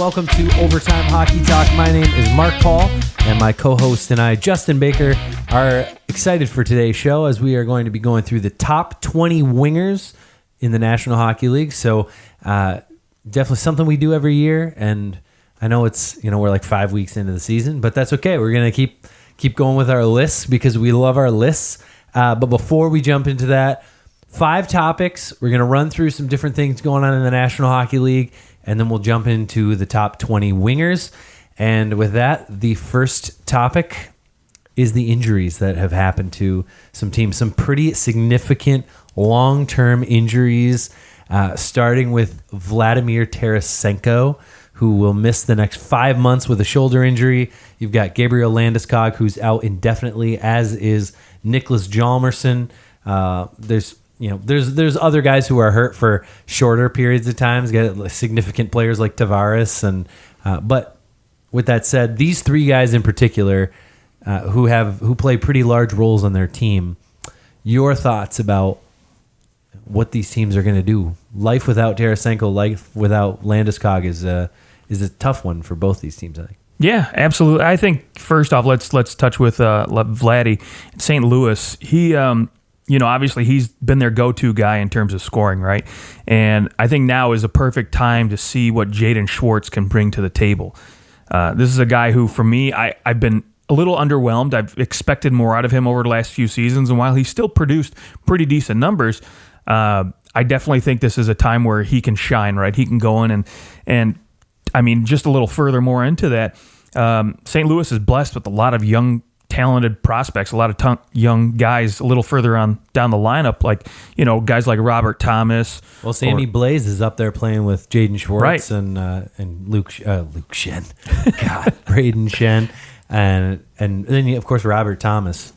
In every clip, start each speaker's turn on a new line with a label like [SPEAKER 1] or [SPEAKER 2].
[SPEAKER 1] welcome to Overtime Hockey Talk. My name is Mark Paul, and my co-host and I, Justin Baker, are excited for today's show as we are going to be going through the top 20 wingers in the National Hockey League. So definitely something we do every year, and I know it's, we're like 5 weeks into the season, but that's okay. We're going to keep going with our lists because we love our lists. But before we jump into that, 5 topics. We're going to run through some different things going on in the National Hockey League, and then we'll jump into the top 20 wingers. And with that, the first topic is the injuries that have happened to some teams. Some pretty significant long-term injuries, starting with Vladimir Tarasenko, who will miss the next 5 months with a shoulder injury. You've got Gabriel Landeskog, who's out indefinitely, as is Nicholas Hjalmarsson. There's other guys who are hurt for shorter periods of times. Got significant players like Tavares, but with that said, these 3 guys in particular, who play pretty large roles on their team. Your thoughts about what these teams are going to do? Life without Tarasenko, life without Landeskog is a tough one for both these teams, I think.
[SPEAKER 2] Yeah, absolutely. I think first off, let's touch with Vladdy in St. Louis. He obviously he's been their go-to guy in terms of scoring, right? And I think now is a perfect time to see what Jaden Schwartz can bring to the table. This is a guy who, for me, I've been a little underwhelmed. I've expected more out of him over the last few seasons, and while he still produced pretty decent numbers, I definitely think this is a time where he can shine, right? He can go in and I mean, just a little further more into that, St. Louis is blessed with a lot of young, talented prospects, a lot of young guys a little further on down the lineup, like, guys like Robert Thomas.
[SPEAKER 1] Well, Sammy Blaze is up there playing with Jaden Schwartz, right, and Luke Shen. God, Braden Shen. And then, of course, Robert Thomas.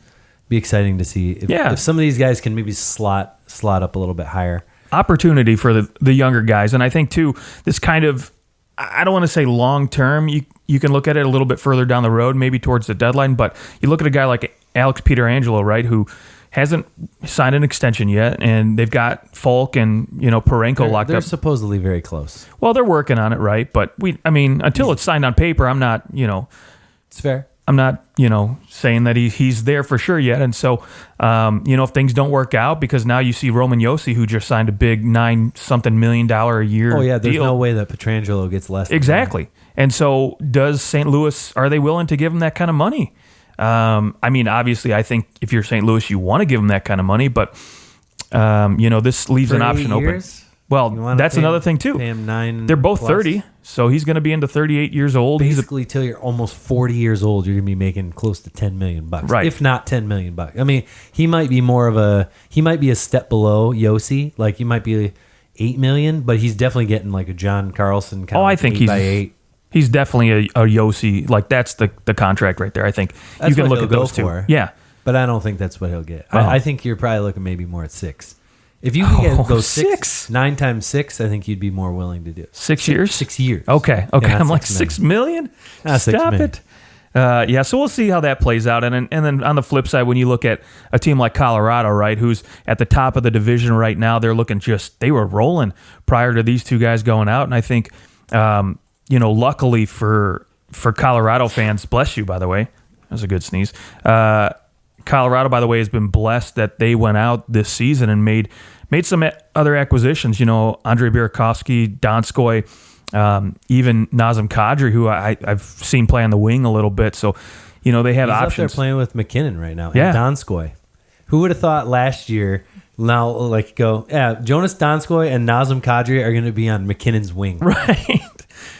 [SPEAKER 1] Be exciting to see if some of these guys can maybe slot up a little bit higher. Opportunity
[SPEAKER 2] for the younger guys. And I think, too, this kind of, I don't want to say long-term. You can look at it a little bit further down the road, maybe towards the deadline. But you look at a guy like Alex Pietrangelo, right, who hasn't signed an extension yet, and they've got Falk and Parenko locked up.
[SPEAKER 1] They're supposedly very close.
[SPEAKER 2] Well, they're working on it, right? But until it's signed on paper, I'm not,
[SPEAKER 1] It's fair.
[SPEAKER 2] I'm not, saying that he's there for sure yet. And so, if things don't work out, because now you see Roman Josi, who just signed a big $9-something million a year.
[SPEAKER 1] Oh yeah, there's
[SPEAKER 2] deal.
[SPEAKER 1] no way that Pietrangelo gets less.
[SPEAKER 2] Exactly. And so, does St. Louis? Are they willing to give him that kind of money? Obviously, I think if you're St. Louis, you want to give him that kind of money, but this leaves an option open. Well, that's another thing too.
[SPEAKER 1] Pay him 9.
[SPEAKER 2] They're both
[SPEAKER 1] plus.
[SPEAKER 2] 30, so he's going to be into 38 years old.
[SPEAKER 1] Basically, till you're almost 40 years old, you're going to be making close to $10 million,
[SPEAKER 2] right?
[SPEAKER 1] If not $10 million. He might be a step below Josi. Like he might be $8 million, but he's definitely getting like a John Carlson kind of.
[SPEAKER 2] I think he's definitely a Josi. Like that's the contract right there. I think
[SPEAKER 1] that's
[SPEAKER 2] you can look at those
[SPEAKER 1] for.
[SPEAKER 2] two. Yeah,
[SPEAKER 1] but I don't think that's what he'll get. I think you're probably looking maybe more at 6. If you could go 9 times 6, I think you'd be more willing to do it.
[SPEAKER 2] 6 years?
[SPEAKER 1] 6 years.
[SPEAKER 2] Okay. I'm like $6 million? Stop it. So we'll see how that plays out. And then on the flip side, when you look at a team like Colorado, right, who's at the top of the division right now, they're looking they were rolling prior to these 2 guys going out. And I think, luckily for Colorado fans, bless you, by the way. That was a good sneeze. Colorado, by the way, has been blessed that they went out this season and made some other acquisitions. Andrei Burakovsky, Donskoy, even Nazem Kadri, who I've seen play on the wing a little bit. So, they have options.
[SPEAKER 1] He's up there playing with McKinnon right now.
[SPEAKER 2] Yeah.
[SPEAKER 1] And Donskoy. Who would have thought last year? Now, Jonas Donskoy and Nazem Kadri are going to be on McKinnon's wing.
[SPEAKER 2] Right.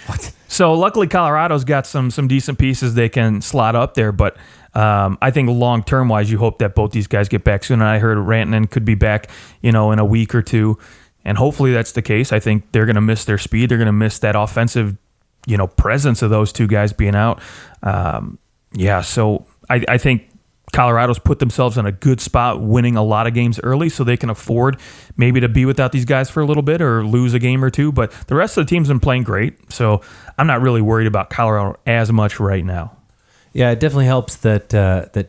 [SPEAKER 1] What?
[SPEAKER 2] So luckily, Colorado's got some decent pieces they can slot up there, but. I think long-term wise, you hope that both these guys get back soon. And I heard Rantanen could be back, in a week or 2. And hopefully that's the case. I think they're going to miss their speed. They're going to miss that offensive, presence of those 2 guys being out. So I think Colorado's put themselves in a good spot winning a lot of games early so they can afford maybe to be without these guys for a little bit or lose a game or 2. But the rest of the team's been playing great. So I'm not really worried about Colorado as much right now.
[SPEAKER 1] Yeah, it definitely helps that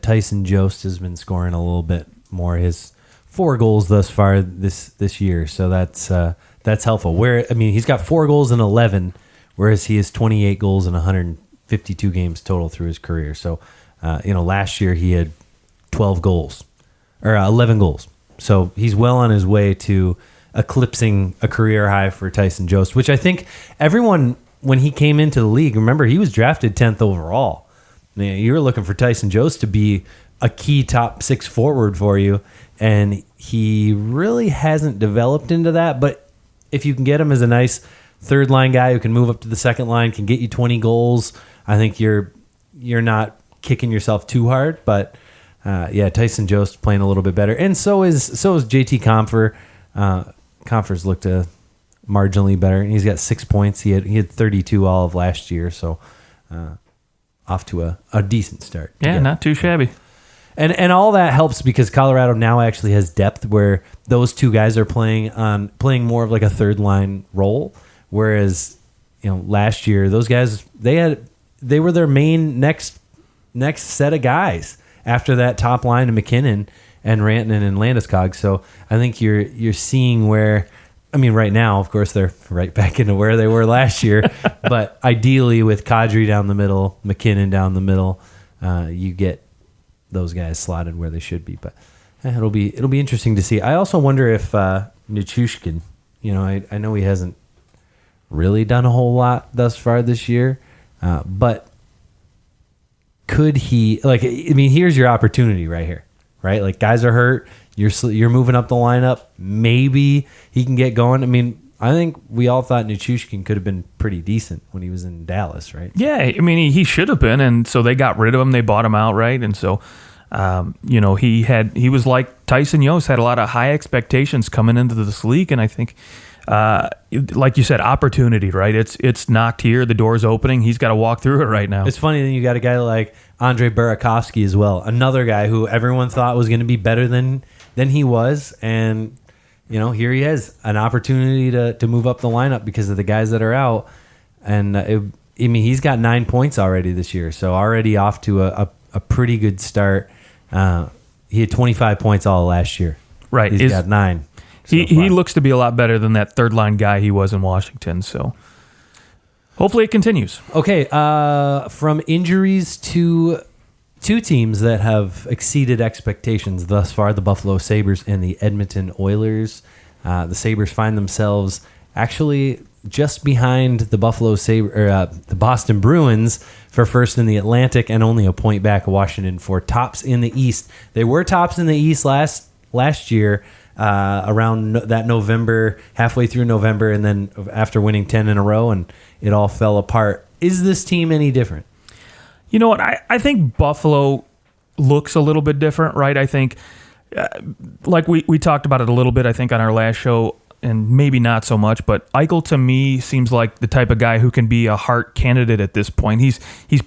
[SPEAKER 1] Tyson Jost has been scoring a little bit more. His 4 goals thus far this year, so that's helpful. He's got 4 goals in 11, whereas he has 28 goals in 152 games total through his career. So, last year he had 12 goals or 11 goals. So he's well on his way to eclipsing a career high for Tyson Jost, which I think everyone, when he came into the league, remember he was drafted 10th overall. You were looking for Tyson Jost to be a key top 6 forward for you, and he really hasn't developed into that. But if you can get him as a nice third line guy who can move up to the second line, can get you 20 goals, I think you're not kicking yourself too hard. But Tyson Jost playing a little bit better, and so is JT Compher. Compher's looked marginally better, and he's got 6 points. He had 32 all of last year, so off to a decent start.
[SPEAKER 2] Yeah, not too shabby.
[SPEAKER 1] And all that helps because Colorado now actually has depth where those two guys are playing more of like a third line role, whereas last year those guys they were their main next set of guys after that top line of McKinnon and Rantanen and Landeskog. So I think you're seeing where, right now, of course, they're right back into where they were last year. But ideally, with Kadri down the middle, McKinnon down the middle, you get those guys slotted where they should be. But it'll be interesting to see. I also wonder if Nichushkin, I know he hasn't really done a whole lot thus far this year, but could he? Here's your opportunity right here. Right, like guys are hurt. You're moving up the lineup. Maybe he can get going. I think we all thought Nichushkin could have been pretty decent when he was in Dallas, right?
[SPEAKER 2] Yeah, he should have been, and so they got rid of him. They bought him out, right? And so, he was like Tyson Jost, had a lot of high expectations coming into this league, and I think, like you said, opportunity, right? It's knocked here. The door's opening. He's got to walk through it right now.
[SPEAKER 1] It's funny that you got a guy like Andre Burakovsky as well, another guy who everyone thought was going to be better than he was, and here he has an opportunity to move up the lineup because of the guys that are out, and he's got 9 points already this year, so already off to a pretty good start. He had 25 points all last year.
[SPEAKER 2] Right,
[SPEAKER 1] he's got 9.
[SPEAKER 2] He looks to be a lot better than that third line guy he was in Washington. So hopefully it continues.
[SPEAKER 1] Okay, from injuries to two teams that have exceeded expectations thus far, the Buffalo Sabres and the Edmonton Oilers. The Sabres find themselves actually just behind the the Boston Bruins for first in the Atlantic and only a point back of Washington for tops in the East. They were tops in the East last year. Around that November, halfway through November, and then after winning 10 in a row, and it all fell apart. Is this team any different?
[SPEAKER 2] You know what? I think Buffalo looks a little bit different, right? I think, like we talked about it a little bit, I think, on our last show, and maybe not so much, but Eichel to me seems like the type of guy who can be a Hart candidate at this point. He's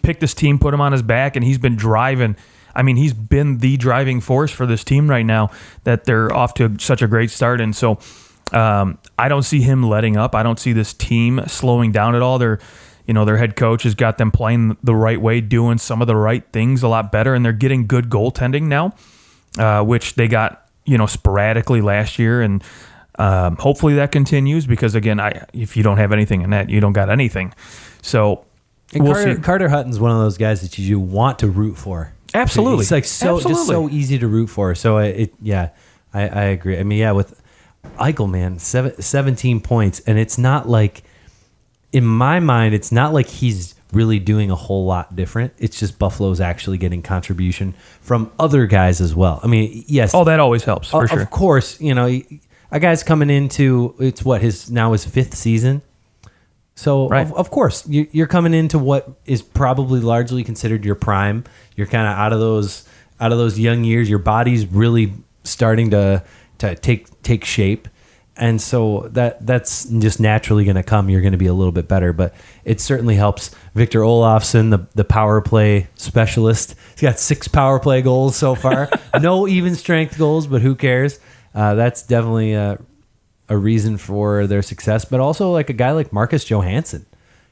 [SPEAKER 2] picked his team, put him on his back, and he's been driving. He's been the driving force for this team right now that they're off to such a great start. And so I don't see him letting up. I don't see this team slowing down at all. Their head coach has got them playing the right way, doing some of the right things a lot better, and they're getting good goaltending now, which they got, sporadically last year. And hopefully that continues because, again, if you don't have anything in that, you don't got anything. So we'll see.
[SPEAKER 1] Carter Hutton's one of those guys that you want to root for.
[SPEAKER 2] Absolutely.
[SPEAKER 1] It's like just so easy to root for. So I agree. With Eichel, man, 17 points, and it's not like, in my mind, it's not like he's really doing a whole lot different. It's just Buffalo's actually getting contribution from other guys as well. Yes.
[SPEAKER 2] Oh, that always helps for sure.
[SPEAKER 1] Of course, a guy's coming into his 5th season. So,
[SPEAKER 2] right.
[SPEAKER 1] Of course, you're coming into what is probably largely considered your prime. You're kind of out of those young years. Your body's really starting to take shape, and so that's just naturally going to come. You're going to be a little bit better, but it certainly helps. Victor Olofsson, the power play specialist, he's got 6 power play goals so far. No even strength goals, but who cares? That's definitely a reason for their success, but also like a guy like Marcus Johansson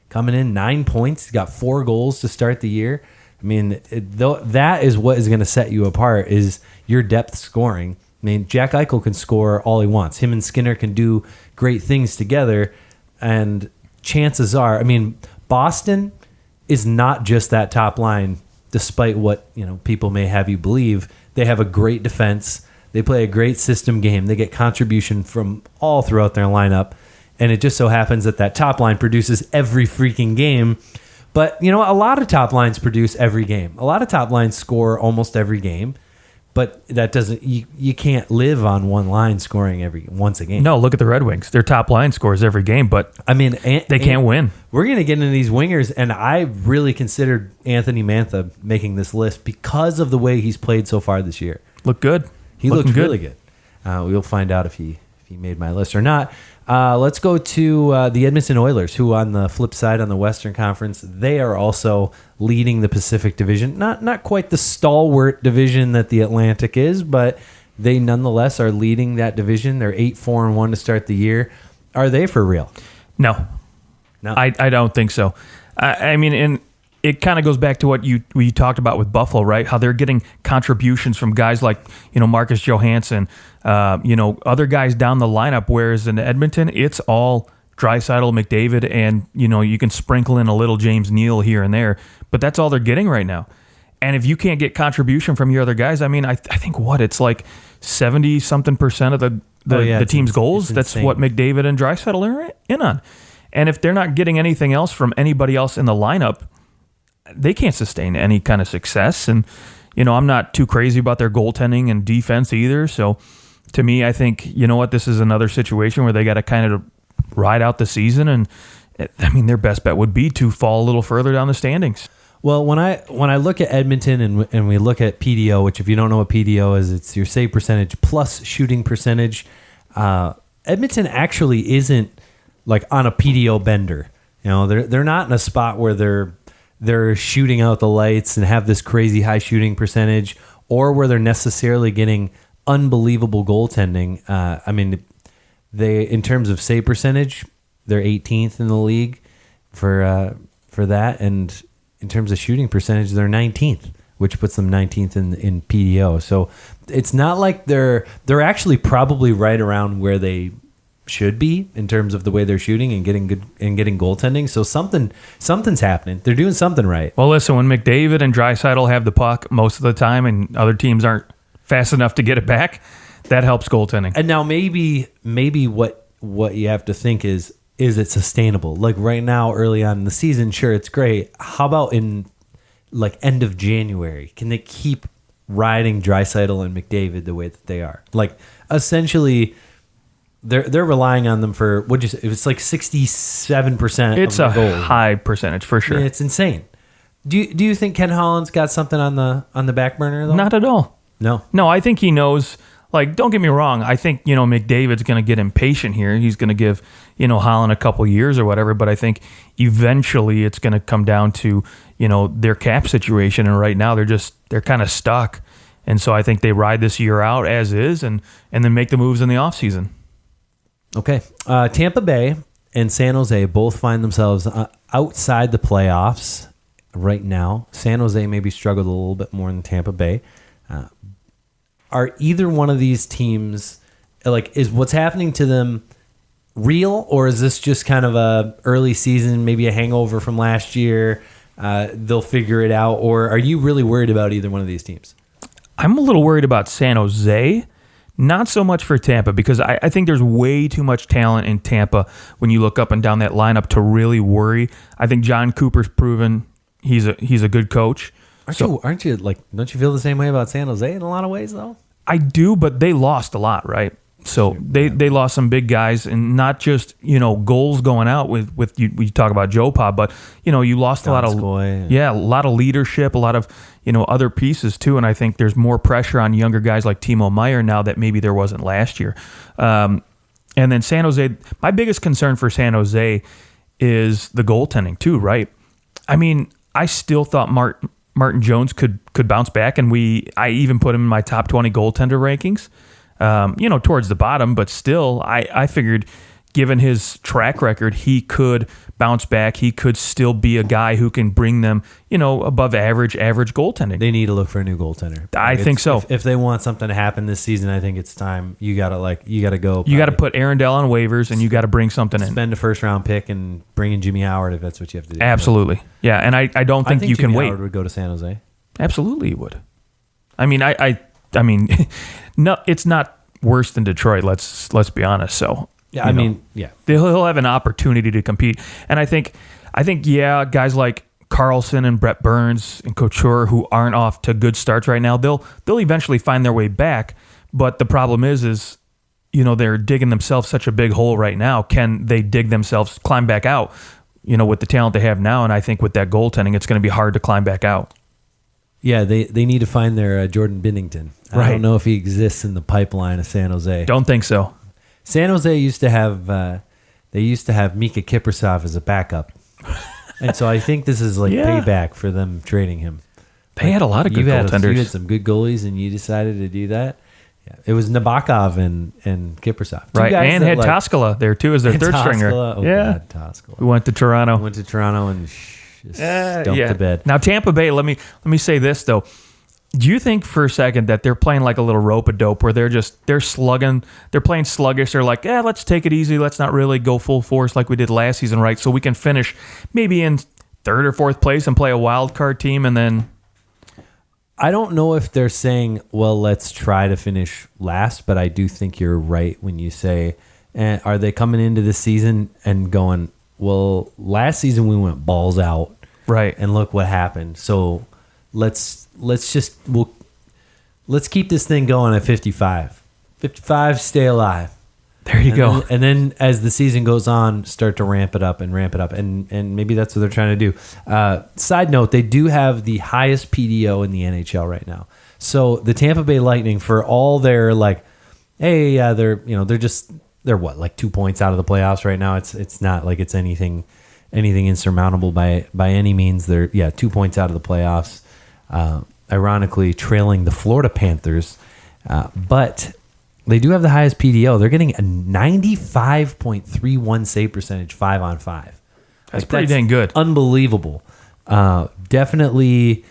[SPEAKER 1] coming in 9 points. He's got 4 goals to start the year. That is what is going to set you apart is your depth scoring. Jack Eichel can score all he wants. Him and Skinner can do great things together, and chances are, I mean, Boston is not just that top line, despite what people may have you believe. They have a great defense. They play a great system game. They get contribution from all throughout their lineup. And it just so happens that top line produces every freaking game. But, a lot of top lines produce every game. A lot of top lines score almost every game. But that doesn't, you can't live on one line scoring once a game.
[SPEAKER 2] No, look at the Red Wings. Their top line scores every game, but
[SPEAKER 1] I mean,
[SPEAKER 2] they can't win.
[SPEAKER 1] We're going to get into these wingers, and I really considered Anthony Mantha making this list because of the way he's played so far this year.
[SPEAKER 2] Look good.
[SPEAKER 1] He looked really good. We'll find out if he made my list or not. Let's go to the Edmonton Oilers, who on the flip side on the Western Conference, they are also leading the Pacific Division. Not quite the stalwart division that the Atlantic is, but they nonetheless are leading that division. They're 8-4-1 to start the year. Are they for real?
[SPEAKER 2] No. I don't think so. I mean, and it kind of goes back to what you talked about with Buffalo, right? How they're getting contributions from guys like, Marcus Johansson, other guys down the lineup, whereas in Edmonton, it's all Draisaitl, McDavid, and, you can sprinkle in a little James Neal here and there, but that's all they're getting right now. And if you can't get contribution from your other guys, I mean, I think it's like 70-something% of the team's goals. That's what McDavid and Draisaitl are in on. And if they're not getting anything else from anybody else in the lineup, they can't sustain any kind of success. And, I'm not too crazy about their goaltending and defense either. So to me, I think, this is another situation where they got to kind of ride out the season. And I mean, their best bet would be to fall a little further down the standings.
[SPEAKER 1] Well, when I look at Edmonton and we look at PDO, which if you don't know what PDO is, it's your save percentage plus shooting percentage. Edmonton actually isn't like on a PDO bender. They're not in a spot where they're shooting out the lights and have this crazy high shooting percentage, or where they're necessarily getting unbelievable goaltending. I mean, they, in terms of save percentage, they're 18th in the league for that, and in terms of shooting percentage, they're 19th, which puts them 19th in PDO. So it's not like they're actually probably right around where they should be in terms of the way they're shooting and getting goaltending. So something's happening. They're doing something right.
[SPEAKER 2] Well, listen, when McDavid and Draisaitl have the puck most of the time and other teams aren't fast enough to get it back, that helps goaltending.
[SPEAKER 1] And now maybe what you have to think is it sustainable? Like right now, early on in the season, sure, it's great. How about in like end of January? Can they keep riding Draisaitl and McDavid the way that they are? Like essentially, they're relying on them for what'd you say? It's like 67%.
[SPEAKER 2] It's
[SPEAKER 1] of
[SPEAKER 2] a high percentage for sure.
[SPEAKER 1] It's insane. Do you think Ken Holland's got something on the back burner though?
[SPEAKER 2] Not at all. No. I think he knows. Like, don't get me wrong. I think McDavid's going to get impatient here. He's going to give Holland a couple years or whatever. But I think eventually it's going to come down to their cap situation. And right now they're kind of stuck. And so I think they ride this year out as is, and then make the moves in the offseason.
[SPEAKER 1] Okay. Tampa Bay and San Jose both find themselves outside the playoffs right now. San Jose maybe struggled a little bit more than Tampa Bay. Are either one of these teams, like, is what's happening to them real, or is this just kind of a early season, maybe a hangover from last year? They'll figure it out, or are you really worried about either one of these teams?
[SPEAKER 2] I'm a little worried about San Jose. Not so much for Tampa, because I think there's way too much talent in Tampa when you look up and down that lineup to really worry. I think John Cooper's proven he's a good coach.
[SPEAKER 1] Aren't you like, don't you feel the same way about San Jose in a lot of ways though?
[SPEAKER 2] I do, but they lost a lot, right? So they lost some big guys, and not just goals going out with you. We talk about Joe Pa, but you lost a lot of leadership, a lot of other pieces too. And I think there's more pressure on younger guys like Timo Meier now that maybe there wasn't last year. And then San Jose, my biggest concern for San Jose is the goaltending too, right? I mean, I still thought Martin Jones could bounce back, and I even put him in my top 20 goaltender rankings. Towards the bottom, but still, I figured, given his track record, he could bounce back. He could still be a guy who can bring them, above average goaltending.
[SPEAKER 1] They need to look for a new goaltender.
[SPEAKER 2] I think so.
[SPEAKER 1] If they want something to happen this season, I think it's time. You gotta go.
[SPEAKER 2] You got to put Arundel on waivers, and you got to bring something in.
[SPEAKER 1] Spend a first round pick and bring in Jimmy Howard if that's what you have to do.
[SPEAKER 2] Absolutely, yeah. And I don't think you
[SPEAKER 1] Jimmy
[SPEAKER 2] can wait.
[SPEAKER 1] Howard would go to San Jose.
[SPEAKER 2] Absolutely, he would. I mean, no, it's not worse than Detroit. Let's be honest. So
[SPEAKER 1] yeah, yeah,
[SPEAKER 2] he'll have an opportunity to compete, and I think yeah, guys like Carlson and Brett Burns and Couture, who aren't off to good starts right now, they'll eventually find their way back. But the problem is, they're digging themselves such a big hole right now. Can they climb back out? With the talent they have now, and I think with that goaltending, it's going to be hard to climb back out.
[SPEAKER 1] Yeah, they need to find their Jordan Binnington. I don't know if he exists in the pipeline of San Jose.
[SPEAKER 2] Don't think so.
[SPEAKER 1] San Jose used to have Mika Kiprasov as a backup, and so I think this is payback for them trading him.
[SPEAKER 2] They had a lot of good goaltenders.
[SPEAKER 1] You had some good goalies, and you decided to do that. Yeah, it was Nabokov and Kiprasov,
[SPEAKER 2] right? And had Toskala there too as their third stringer.
[SPEAKER 1] God, Toskala.
[SPEAKER 2] Who went to Toronto?
[SPEAKER 1] And just dumped to bed.
[SPEAKER 2] Now Tampa Bay. Let me say this though. Do you think for a second that they're playing like a little rope-a-dope where they're slugging, they're playing sluggish, they're like, let's take it easy, let's not really go full force like we did last season, right? So we can finish maybe in third or fourth place and play a wild card team and then...
[SPEAKER 1] I don't know if they're saying, well, let's try to finish last, but I do think you're right when you say, are they coming into this season and going, well, last season we went balls out.
[SPEAKER 2] Right.
[SPEAKER 1] And look what happened. So let's keep this thing going at 55. 55, stay alive.
[SPEAKER 2] There you go.
[SPEAKER 1] And then as the season goes on, start to ramp it up. And maybe that's what they're trying to do. Side note, they do have the highest PDO in the NHL right now. So the Tampa Bay Lightning, for all their they're what, like 2 points out of the playoffs right now. It's not like it's anything insurmountable by any means. They're 2 points out of the playoffs. Ironically trailing the Florida Panthers, but they do have the highest PDO. They're getting a 95.31 save percentage 5-on-5.
[SPEAKER 2] That's pretty dang good.
[SPEAKER 1] Unbelievable. Definitely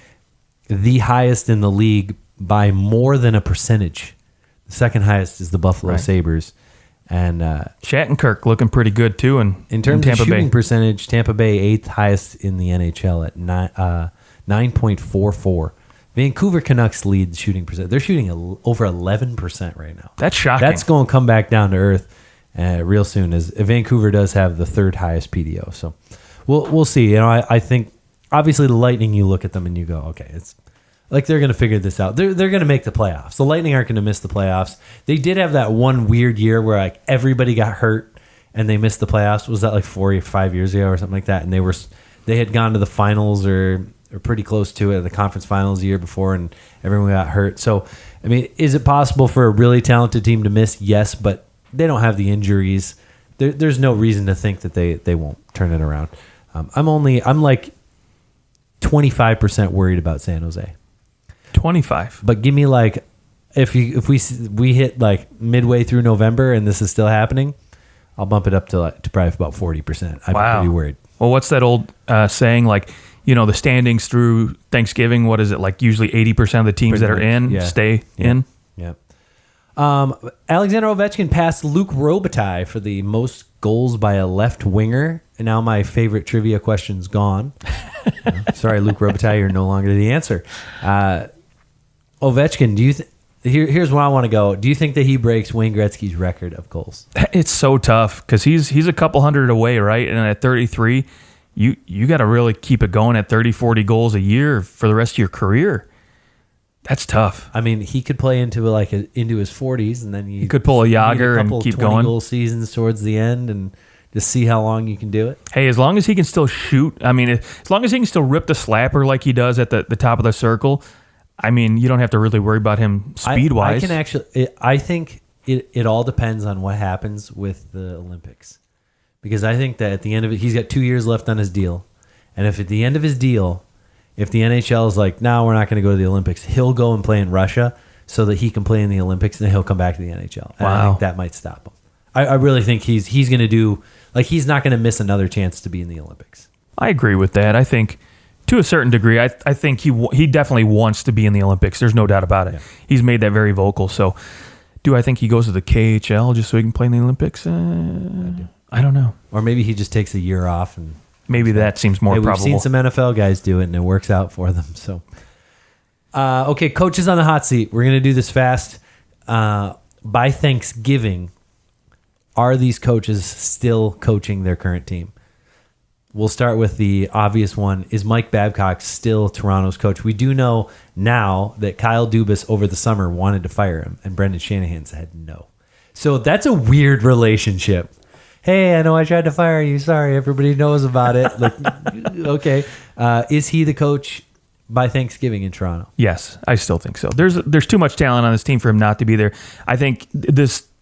[SPEAKER 1] the highest in the league by more than a percentage. The second highest is the Buffalo Sabres. And
[SPEAKER 2] Shattenkirk looking pretty good too. And
[SPEAKER 1] in terms
[SPEAKER 2] Tampa
[SPEAKER 1] of shooting
[SPEAKER 2] Bay
[SPEAKER 1] percentage, Tampa Bay 8th highest in the NHL at 9.44. Vancouver Canucks lead shooting percent. They're shooting over 11% right now.
[SPEAKER 2] That's shocking.
[SPEAKER 1] That's going to come back down to earth real soon. As Vancouver does have the third highest PDO, so we'll see. I think obviously the Lightning. You look at them and you go, okay, it's like they're going to figure this out. They're going to make the playoffs. The Lightning aren't going to miss the playoffs. They did have that one weird year where like everybody got hurt and they missed the playoffs. Was that like 4 or 5 years ago or something like that? And they had gone to the finals or pretty close to it, the conference finals the year before, and everyone got hurt. So, I mean, is it possible for a really talented team to miss? Yes, but they don't have the injuries. There's no reason to think that they won't turn it around. I'm like 25% worried about San Jose.
[SPEAKER 2] 25.
[SPEAKER 1] But give me like, if we hit like midway through November and this is still happening, I'll bump it up to probably about 40%. I'm pretty worried.
[SPEAKER 2] Well, what's that old saying? Like, the standings through Thanksgiving, what is it? Like usually 80% of the teams that are in stay in?
[SPEAKER 1] Yeah. Alexander Ovechkin passed Luc Robitaille for the most goals by a left winger. And now my favorite trivia question's gone. Sorry, Luc Robitaille, you're no longer the answer. Ovechkin, here's where I want to go. Do you think that he breaks Wayne Gretzky's record of goals?
[SPEAKER 2] It's so tough because he's a couple hundred away, right? And at 33... You got to really keep it going at 30, 40 goals a year for the rest of your career. That's tough.
[SPEAKER 1] I mean, he could play into his 40s, and then you
[SPEAKER 2] could pull a Yager and keep going.
[SPEAKER 1] Goal seasons towards the end, and just see how long you can do it.
[SPEAKER 2] Hey, as long as he can still shoot, I mean, as long as he can still rip the slapper like he does at the top of the circle, I mean, you don't have to really worry about him speed wise.
[SPEAKER 1] I think it all depends on what happens with the Olympics. Because I think that at the end of it, he's got 2 years left on his deal. And if at the end of his deal, if the NHL is like, no, we're not going to go to the Olympics, he'll go and play in Russia so that he can play in the Olympics and then he'll come back to the NHL. And I think that might stop him. I really think he's going to do, like, he's not going to miss another chance to be in the Olympics.
[SPEAKER 2] I agree with that. I think to a certain degree, I think he definitely wants to be in the Olympics. There's no doubt about it. Yeah. He's made that very vocal. So do I think he goes to the KHL just so he can play in the Olympics? I don't know.
[SPEAKER 1] Or maybe he just takes a year off. And
[SPEAKER 2] maybe that seems more probable.
[SPEAKER 1] We've seen some NFL guys do it, and it works out for them. So, okay, coaches on the hot seat. We're going to do this fast. By Thanksgiving, are these coaches still coaching their current team? We'll start with the obvious one. Is Mike Babcock still Toronto's coach? We do know now that Kyle Dubas over the summer wanted to fire him, and Brendan Shanahan said no. So that's a weird relationship. Hey, I know I tried to fire you. Sorry, everybody knows about it. Like, okay. Is he the coach by Thanksgiving in Toronto?
[SPEAKER 2] Yes, I still think so. There's too much talent on this team for him not to be there. I think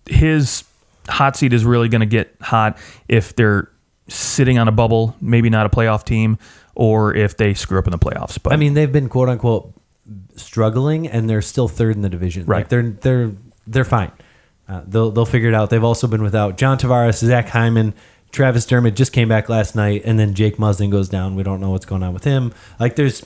[SPEAKER 2] his hot seat is really going to get hot if they're sitting on a bubble, maybe not a playoff team, or if they screw up in the playoffs. But
[SPEAKER 1] I mean, they've been quote unquote struggling, and they're still third in the division.
[SPEAKER 2] Right?
[SPEAKER 1] Like they're fine. They'll figure it out. They've also been without John Tavares, Zach Hyman, Travis Dermott just came back last night, and then Jake Muzzin goes down. We don't know what's going on with him. Like there's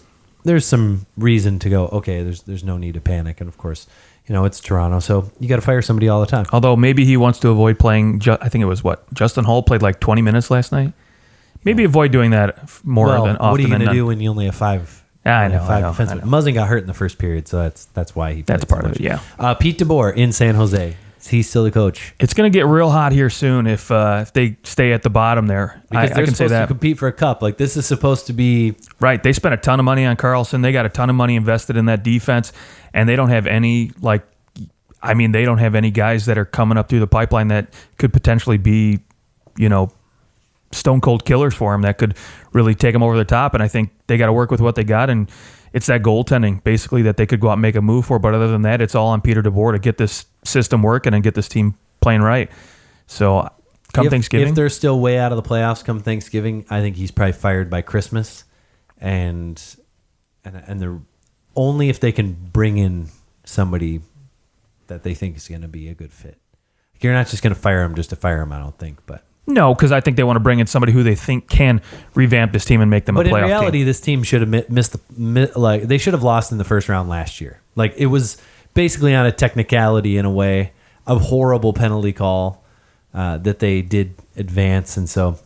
[SPEAKER 1] some reason to go, okay, there's no need to panic. And of course, it's Toronto, so you got to fire somebody all the time.
[SPEAKER 2] Although maybe he wants to avoid playing, I think it was Justin Hull played like 20 minutes last night. Maybe avoid doing that more than often.
[SPEAKER 1] What are you
[SPEAKER 2] going to
[SPEAKER 1] do when you only have five?
[SPEAKER 2] I know.
[SPEAKER 1] Defensemen. Muzzin got hurt in the first period, so that's why he.
[SPEAKER 2] That's part of it. Yeah.
[SPEAKER 1] Pete DeBoer in San Jose. Is he still the coach?
[SPEAKER 2] It's going to get real hot here soon if they stay at the bottom there.
[SPEAKER 1] Because they're supposed to compete for a cup. Like this is supposed to be
[SPEAKER 2] right. They spent a ton of money on Carlson. They got a ton of money invested in that defense, and they don't have any they don't have any guys that are coming up through the pipeline that could potentially be, stone cold killers for him that could really take them over the top. And I think they got to work with what they got, and it's that goaltending basically that they could go out and make a move for. But other than that, it's all on Peter DeBoer to get this system working and get this team playing right. So Thanksgiving,
[SPEAKER 1] if they're still way out of the playoffs come Thanksgiving, I think he's probably fired by Christmas, and they're only if they can bring in somebody that they think is going to be a good fit. You're not just going to fire him just to fire him, I don't think. But
[SPEAKER 2] no, because I think they want to bring in somebody who they think can revamp this team and make them a playoff team. But in reality,
[SPEAKER 1] this team should have they should have lost in the first round last year. Like it was basically on a technicality in a way, a horrible penalty call that they did advance. And so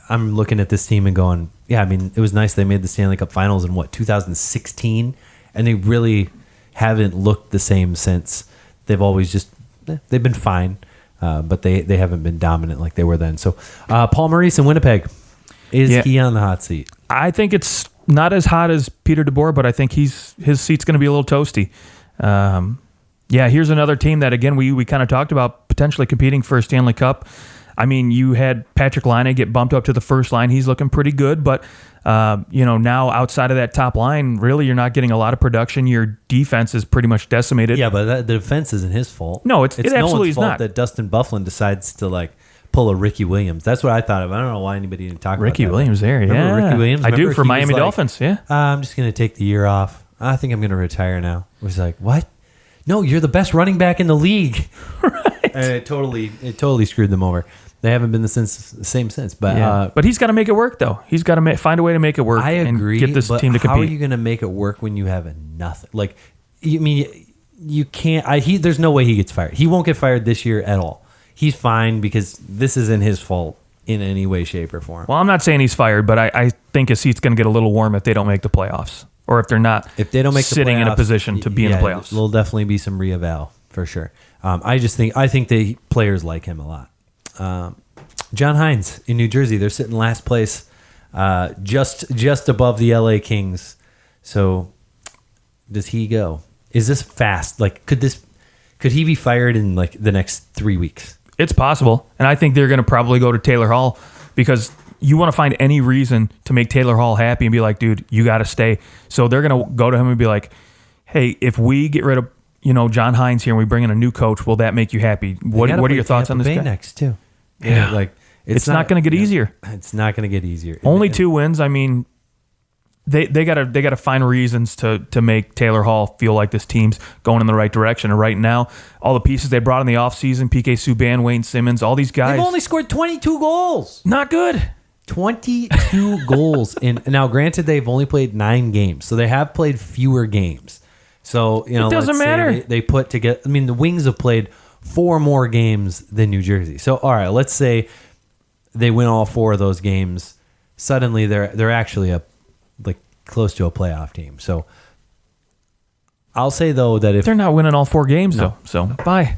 [SPEAKER 1] I'm looking at this team and going, yeah, I mean, it was nice they made the Stanley Cup Finals in 2016, and they really haven't looked the same since. They've always they've been fine, but they haven't been dominant like they were then. So Paul Maurice in Winnipeg, is he on the hot seat?
[SPEAKER 2] I think it's not as hot as Peter DeBoer, but I think his seat's going to be a little toasty. Here's another team that, again, we kind of talked about potentially competing for a Stanley Cup. I mean, you had Patrick Laine get bumped up to the first line. He's looking pretty good, but now outside of that top line, really you're not getting a lot of production. Your defense is pretty much decimated.
[SPEAKER 1] Yeah, but the defense isn't his fault.
[SPEAKER 2] No, it's
[SPEAKER 1] no
[SPEAKER 2] absolutely
[SPEAKER 1] one's fault
[SPEAKER 2] not.
[SPEAKER 1] That Dustin Byfuglien decides to pull a Ricky Williams. That's what I thought of. I don't know why anybody didn't talk about
[SPEAKER 2] Ricky Williams there.
[SPEAKER 1] Remember
[SPEAKER 2] yeah,
[SPEAKER 1] Ricky Williams?
[SPEAKER 2] I do for Miami Dolphins. Yeah,
[SPEAKER 1] I'm just going to take the year off. I think I'm going to retire now. It was like, what? No, you're the best running back in the league. Right. And it totally screwed them over. They haven't been the same since. But
[SPEAKER 2] he's got to make it work, though. He's got to find a way to make it work.
[SPEAKER 1] I agree.
[SPEAKER 2] And get this team to compete.
[SPEAKER 1] How are you going to make it work when you have nothing? Like, you can't. There's no way he gets fired. He won't get fired this year at all. He's fine because this isn't his fault in any way, shape, or form.
[SPEAKER 2] Well, I'm not saying he's fired, but I think his seat's going to get a little warm if they don't make the playoffs. Or if they don't make sitting in a position to be in the playoffs.
[SPEAKER 1] There'll definitely be some reeval for sure. I think the players like him a lot. John Hines in New Jersey, they're sitting last place, just above the LA Kings. So does he go? Is this fast? Like, could he be fired in the next 3 weeks?
[SPEAKER 2] It's possible, and I think they're going to probably go to Taylor Hall because you want to find any reason to make Taylor Hall happy and be like, dude, you got to stay. So they're going to go to him and be like, hey, if we get rid of John Hines here and we bring in a new coach, will that make you happy? What are your thoughts on this guy?
[SPEAKER 1] Next too.
[SPEAKER 2] Yeah, it's not going to get easier.
[SPEAKER 1] It's not going to get easier.
[SPEAKER 2] Only 2 wins. I mean, they gotta find reasons to make Taylor Hall feel like this team's going in the right direction. And right now, all the pieces they brought in the offseason, PK Subban, Wayne Simmons, all these guys.
[SPEAKER 1] They've only scored 22 goals.
[SPEAKER 2] Not good.
[SPEAKER 1] 22 goals. Now, granted, they've only played 9 games, so they have played fewer games. So,
[SPEAKER 2] it doesn't matter.
[SPEAKER 1] They put together. I mean, the Wings have played 4 more games than New Jersey. So, all right, let's say they win all 4 of those games. Suddenly, they're actually close to a playoff team. So, I'll say though that if
[SPEAKER 2] they're not winning all 4 games, though, so bye.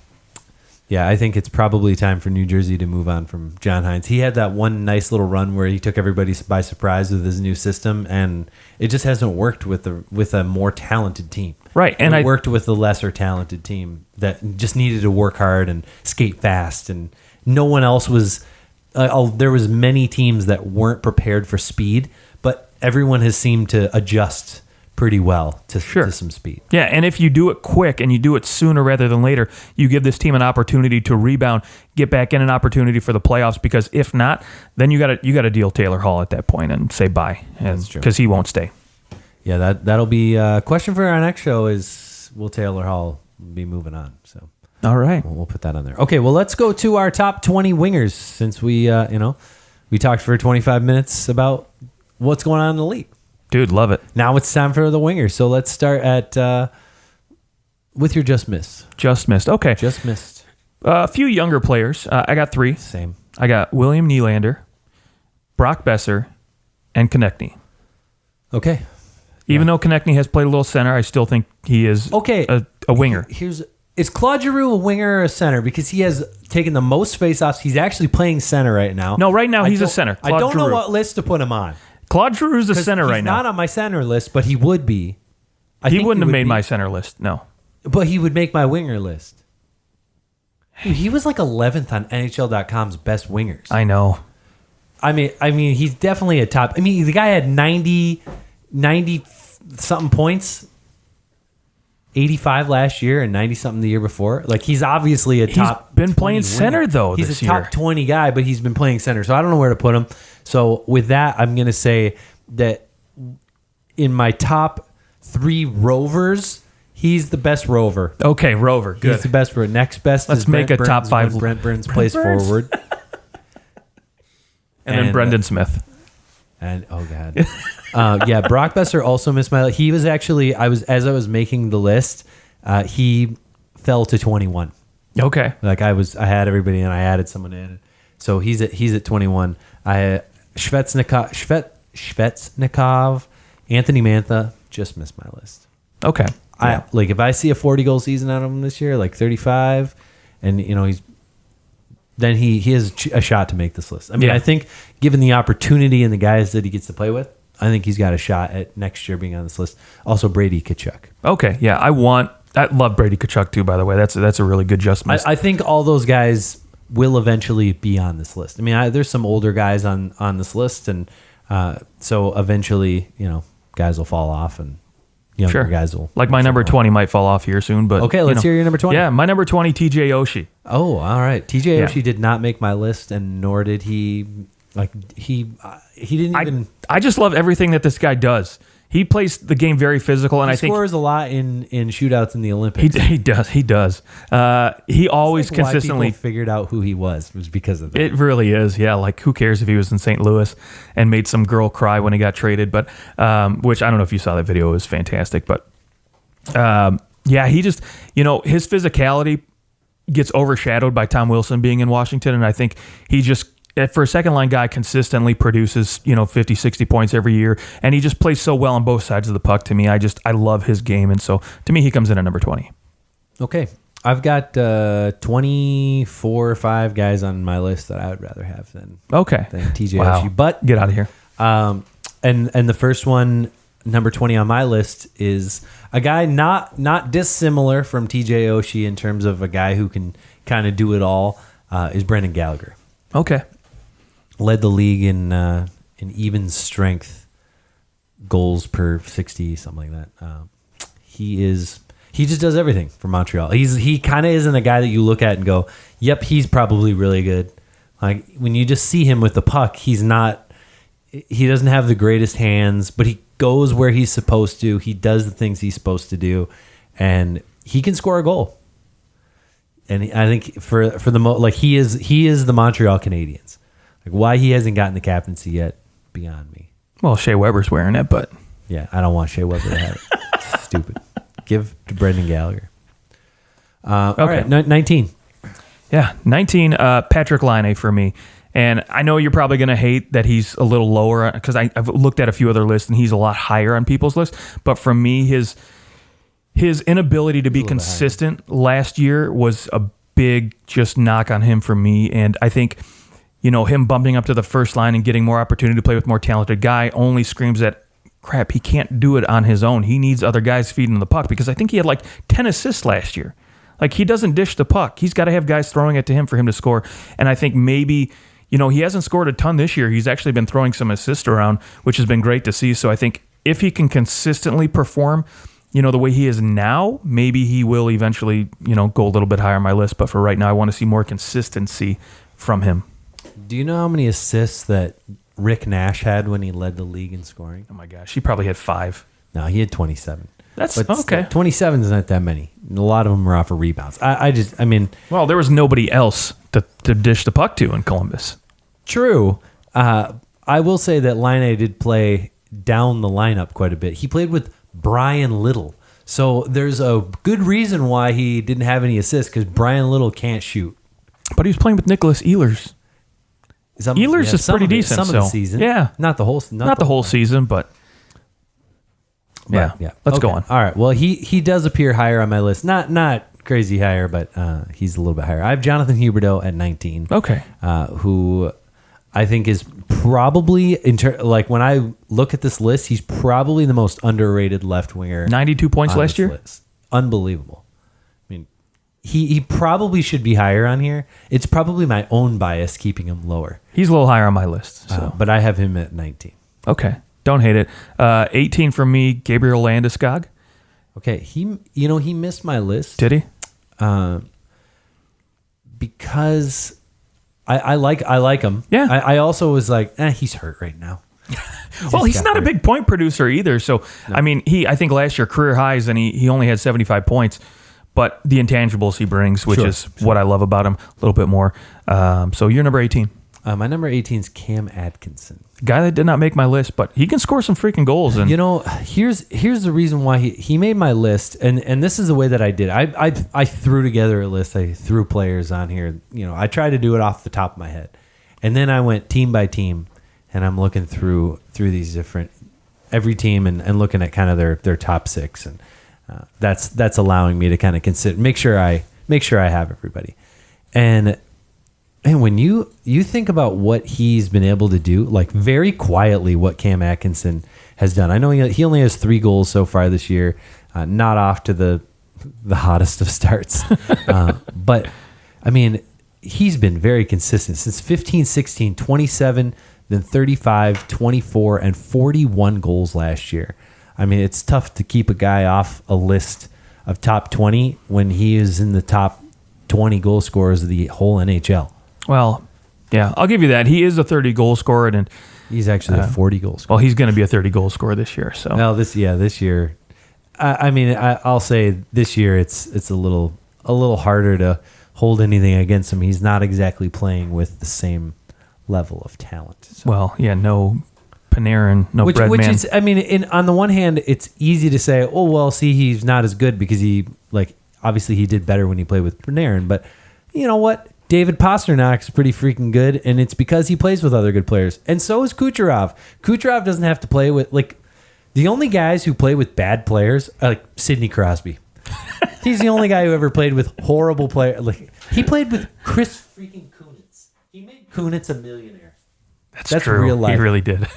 [SPEAKER 1] Yeah, I think it's probably time for New Jersey to move on from John Hines. He had that one nice little run where he took everybody by surprise with his new system, and it just hasn't worked with a more talented team.
[SPEAKER 2] Right, and
[SPEAKER 1] it worked with the lesser talented team that just needed to work hard and skate fast, and no one else was. There was many teams that weren't prepared for speed, but everyone has seemed to adjust pretty well to some speed.
[SPEAKER 2] Yeah, and if you do it quick and you do it sooner rather than later, you give this team an opportunity to rebound, get back in an opportunity for the playoffs, because if not, then you got to deal Taylor Hall at that point and say bye. That's true. Because he won't stay.
[SPEAKER 1] Yeah, that'll be a question for our next show is, will Taylor Hall be moving on? So
[SPEAKER 2] all right.
[SPEAKER 1] We'll put that on there. Okay, well, let's go to our top 20 wingers since we talked for 25 minutes about what's going on in the league.
[SPEAKER 2] Dude, love it.
[SPEAKER 1] Now it's time for the wingers. So let's start with your just missed.
[SPEAKER 2] Just missed. Okay.
[SPEAKER 1] Just missed.
[SPEAKER 2] A few younger players. I got 3.
[SPEAKER 1] Same.
[SPEAKER 2] I got William Nylander, Brock Besser, and Konechny.
[SPEAKER 1] Okay.
[SPEAKER 2] Even though Konechny has played a little center, I still think he is a winger.
[SPEAKER 1] Is Claude Giroux a winger or a center? Because he has taken the most faceoffs. He's actually playing center right now.
[SPEAKER 2] No, right now he's a center.
[SPEAKER 1] I don't know what list to put him on.
[SPEAKER 2] Claude Giroux is a center right now.
[SPEAKER 1] He's not on my center list, but he would be.
[SPEAKER 2] He wouldn't have made my center list, no.
[SPEAKER 1] But he would make my winger list. Dude, he was like 11th on NHL.com's best wingers.
[SPEAKER 2] I know.
[SPEAKER 1] I mean, he's definitely a top. I mean, the guy had 90 something points, 85 last year and 90 something the year before. Like, he's obviously a top.
[SPEAKER 2] He's been playing center though.
[SPEAKER 1] He's a top 20 guy, but he's been playing center. So I don't know where to put him. So with that, I'm going to say that in my top 3 rovers, he's the best rover.
[SPEAKER 2] Okay, rover. Good.
[SPEAKER 1] He's the best rover. Next best
[SPEAKER 2] Let's
[SPEAKER 1] is
[SPEAKER 2] make
[SPEAKER 1] Brent
[SPEAKER 2] a top
[SPEAKER 1] Burns
[SPEAKER 2] 5.
[SPEAKER 1] when Brent Burns plays forward.
[SPEAKER 2] and then Brendan Smith.
[SPEAKER 1] And oh god, yeah, Brock Besser also missed my. He was actually as I was making the list, he fell to 21.
[SPEAKER 2] Okay,
[SPEAKER 1] like I had everybody and I added someone in, so he's at 21. Shvetsnikov, Anthony Mantha just missed my list.
[SPEAKER 2] Okay,
[SPEAKER 1] yeah. If I see a 40 goal season out of him this year, like 35, and he has a shot to make this list. I mean, I think given the opportunity and the guys that he gets to play with, I think he's got a shot at next year being on this list. Also, Brady Tkachuk.
[SPEAKER 2] Okay, yeah, I love Brady Tkachuk too. By the way, that's a really good just miss.
[SPEAKER 1] I think all those guys will eventually be on this list. I mean, there's some older guys on this list, and so eventually, guys will fall off and. Younger guys will.
[SPEAKER 2] Like my number 20 might fall off here soon, but
[SPEAKER 1] okay, let's hear your number 20.
[SPEAKER 2] Yeah, my number 20, TJ Oshie.
[SPEAKER 1] Oh, all right. TJ Oshie did not make my list, and nor did he. He didn't even. I
[SPEAKER 2] just love everything that this guy does. He plays the game very physical, and I think
[SPEAKER 1] he scores a lot in shootouts in the Olympics.
[SPEAKER 2] He does. He always consistently
[SPEAKER 1] why people figured out who he was because of that.
[SPEAKER 2] It really is. Yeah, like who cares if he was in St. Louis and made some girl cry when he got traded? But which I don't know if you saw that video. It was fantastic. But he just his physicality gets overshadowed by Tom Wilson being in Washington, and I think he just. For a second line guy, consistently produces 50, 60 points every year, and he just plays so well on both sides of the puck. To me, I love his game, and so to me, he comes in at number 20.
[SPEAKER 1] Okay, I've got 24 or 5 guys on my list that I would rather have than TJ Oshie. But
[SPEAKER 2] get out of here.
[SPEAKER 1] And the first one, number 20 on my list, is a guy not dissimilar from TJ Oshie in terms of a guy who can kind of do it all. Is Brendan Gallagher.
[SPEAKER 2] Okay.
[SPEAKER 1] Led the league in even strength goals per 60, something like that. He just does everything for Montreal. He kind of isn't a guy that you look at and go, yep, he's probably really good. Like when you just see him with the puck, he doesn't have the greatest hands, but goes where he's supposed to. He does the things he's supposed to do, and he can score a goal. And I think for the he is the Montreal Canadiens. Like, why he hasn't gotten the captaincy yet, beyond me.
[SPEAKER 2] Well, Shea Weber's wearing it, but
[SPEAKER 1] yeah, I don't want Shea Weber to have it. It's stupid. Give to Brendan Gallagher. All right, 19.
[SPEAKER 2] Yeah, 19. Patrick Laine for me. And I know you're probably going to hate that he's a little lower because I've looked at a few other lists and he's a lot higher on people's lists. But for me, his inability to be consistent last year was a big just knock on him for me. And I think, him bumping up to the first line and getting more opportunity to play with more talented guy only screams that, crap, he can't do it on his own. He needs other guys feeding the puck because I think he had like 10 assists last year. Like, he doesn't dish the puck. He's got to have guys throwing it to him for him to score. And I think maybe, he hasn't scored a ton this year. He's actually been throwing some assists around, which has been great to see. So I think if he can consistently perform, the way he is now, maybe he will eventually, go a little bit higher on my list. But for right now, I want to see more consistency from him.
[SPEAKER 1] Do you know how many assists that Rick Nash had when he led the league in scoring?
[SPEAKER 2] Oh my gosh, he probably had 5.
[SPEAKER 1] No, he had 27.
[SPEAKER 2] That's okay.
[SPEAKER 1] 27 is not that many. A lot of them are off of rebounds.
[SPEAKER 2] Well, there was nobody else to dish the puck to in Columbus.
[SPEAKER 1] True. I will say that Laine did play down the lineup quite a bit. He played with Brian Little. So there's a good reason why he didn't have any assists, because Brian Little can't shoot.
[SPEAKER 2] But he was playing with Nicholas Ehlers. Ehlers is pretty decent.
[SPEAKER 1] Some of the season.
[SPEAKER 2] Yeah.
[SPEAKER 1] Not the whole
[SPEAKER 2] season, but yeah. Let's go on.
[SPEAKER 1] All right. Well, he does appear higher on my list. Not crazy higher, but he's a little bit higher. I have Jonathan Huberdeau at 19.
[SPEAKER 2] Okay.
[SPEAKER 1] Who I think is probably, when I look at this list, he's probably the most underrated left winger.
[SPEAKER 2] 92 points last year?
[SPEAKER 1] List. Unbelievable. I mean, he probably should be higher on here. It's probably my own bias keeping him lower.
[SPEAKER 2] He's a little higher on my list. So.
[SPEAKER 1] But I have him at 19.
[SPEAKER 2] Okay. Don't hate it. 18 for me, Gabriel Landeskog.
[SPEAKER 1] Okay. He missed my list.
[SPEAKER 2] Did he?
[SPEAKER 1] Because I like him.
[SPEAKER 2] Yeah.
[SPEAKER 1] I also was like, he's hurt right now.
[SPEAKER 2] Well, he's not a big point producer either. So, no. I mean, I think last year career highs, and he only had 75 points. But the intangibles he brings, which is what I love about him a little bit more. So you're number 18.
[SPEAKER 1] My number 18 is Cam Atkinson.
[SPEAKER 2] Guy that did not make my list, but he can score some freaking goals. And
[SPEAKER 1] here's the reason why he made my list, and this is the way that I did. I threw together a list. I threw players on here. I tried to do it off the top of my head, and then I went team by team, and I'm looking through these different every team and looking at kind of their top 6, and that's allowing me to kind of consider make sure I have everybody, and when you think about what he's been able to do, like very quietly, what Cam Atkinson has done. I know he only has 3 goals so far this year, not off to the hottest of starts, but I mean, he's been very consistent since 15, 16, 27, then 35, 24, and 41 goals last year. I mean, it's tough to keep a guy off a list of top 20 when he is in the top 20 goal scorers of the whole NHL.
[SPEAKER 2] Well, yeah, I'll give you that. He is a 30 goal scorer, and
[SPEAKER 1] he's actually a 40 goal scorer.
[SPEAKER 2] Well, he's going to be a 30 goal scorer this year. So
[SPEAKER 1] no, this year. I'll say this year it's a little harder to hold anything against him. He's not exactly playing with the same level of talent. So.
[SPEAKER 2] Well, yeah, no Panarin, no Breadman.
[SPEAKER 1] Which is, on the one hand, it's easy to say, oh well, see, he's not as good because obviously he did better when he played with Panarin, but you know what? David Pastrnak is pretty freaking good, and it's because he plays with other good players. And so is Kucherov. Kucherov doesn't have to play with, the only guys who play with bad players are, Sidney Crosby. He's the only guy who ever played with horrible players. He played with Chris freaking Kunitz. He made Kunitz a millionaire.
[SPEAKER 2] That's true. Real life. He really did.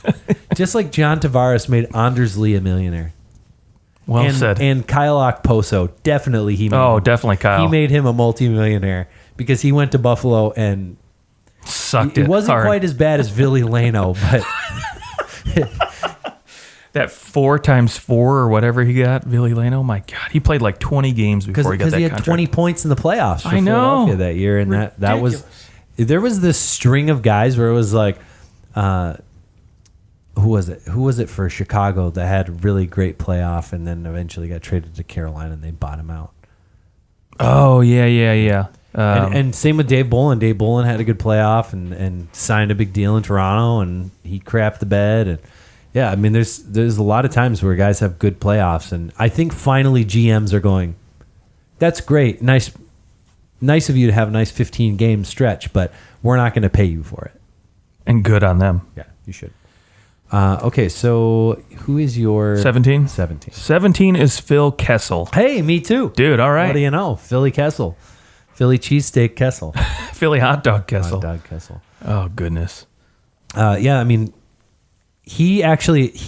[SPEAKER 1] Just like John Tavares made Anders Lee a millionaire.
[SPEAKER 2] Well said.
[SPEAKER 1] And Kyle Okposo, definitely
[SPEAKER 2] definitely Kyle.
[SPEAKER 1] He made him a multimillionaire. Because he went to Buffalo and
[SPEAKER 2] sucked it.
[SPEAKER 1] It wasn't quite as bad as Ville Leno, but
[SPEAKER 2] that 4x4 or whatever he got, Ville Leno, my God, he played 20 games before he got that contract. Because he had
[SPEAKER 1] 20 points in the playoffs for Philadelphia that year, and that was there was this string of guys where it was who was it? Who was it for Chicago that had a really great playoff and then eventually got traded to Carolina and they bought him out?
[SPEAKER 2] Oh, yeah.
[SPEAKER 1] And same with Dave Bolin. Dave Bolin had a good playoff and signed a big deal in Toronto, and he crapped the bed. And yeah, I mean, there's a lot of times where guys have good playoffs, and I think finally GMs are going, that's great, nice of you to have a nice 15-game stretch, but we're not going to pay you for it.
[SPEAKER 2] And good on them.
[SPEAKER 1] Yeah, you should. Okay, so who is your
[SPEAKER 2] 17?
[SPEAKER 1] 17.
[SPEAKER 2] 17 is Phil Kessel.
[SPEAKER 1] Hey, me too.
[SPEAKER 2] Dude, all right.
[SPEAKER 1] What do you know? Philly Kessel. Philly cheesesteak Kessel.
[SPEAKER 2] Philly hot dog Kessel.
[SPEAKER 1] Hot dog Kessel.
[SPEAKER 2] Oh, goodness.
[SPEAKER 1] Yeah, I mean, he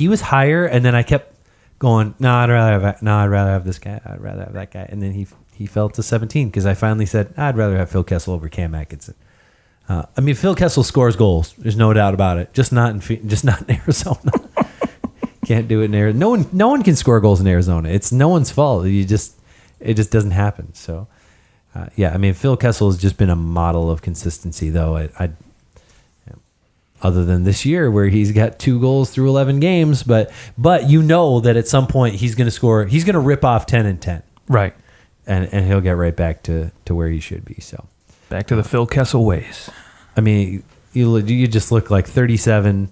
[SPEAKER 1] was higher, and then I kept going, I'd rather have this guy. I'd rather have that guy. And then he fell to 17 because I finally said, I'd rather have Phil Kessel over Cam Atkinson. I mean, Phil Kessel scores goals. There's no doubt about it. Just not in Arizona. Can't do it in Arizona. No one can score goals in Arizona. It's no one's fault. It just doesn't happen. So, yeah, I mean, Phil Kessel has just been a model of consistency, though. Other than this year where he's got 2 goals through 11 games, but you know that at some point he's going to score. He's going to rip off 10 and 10.
[SPEAKER 2] Right.
[SPEAKER 1] And he'll get right back to where he should be. So
[SPEAKER 2] back to the Phil Kessel ways.
[SPEAKER 1] I mean, you just look like 37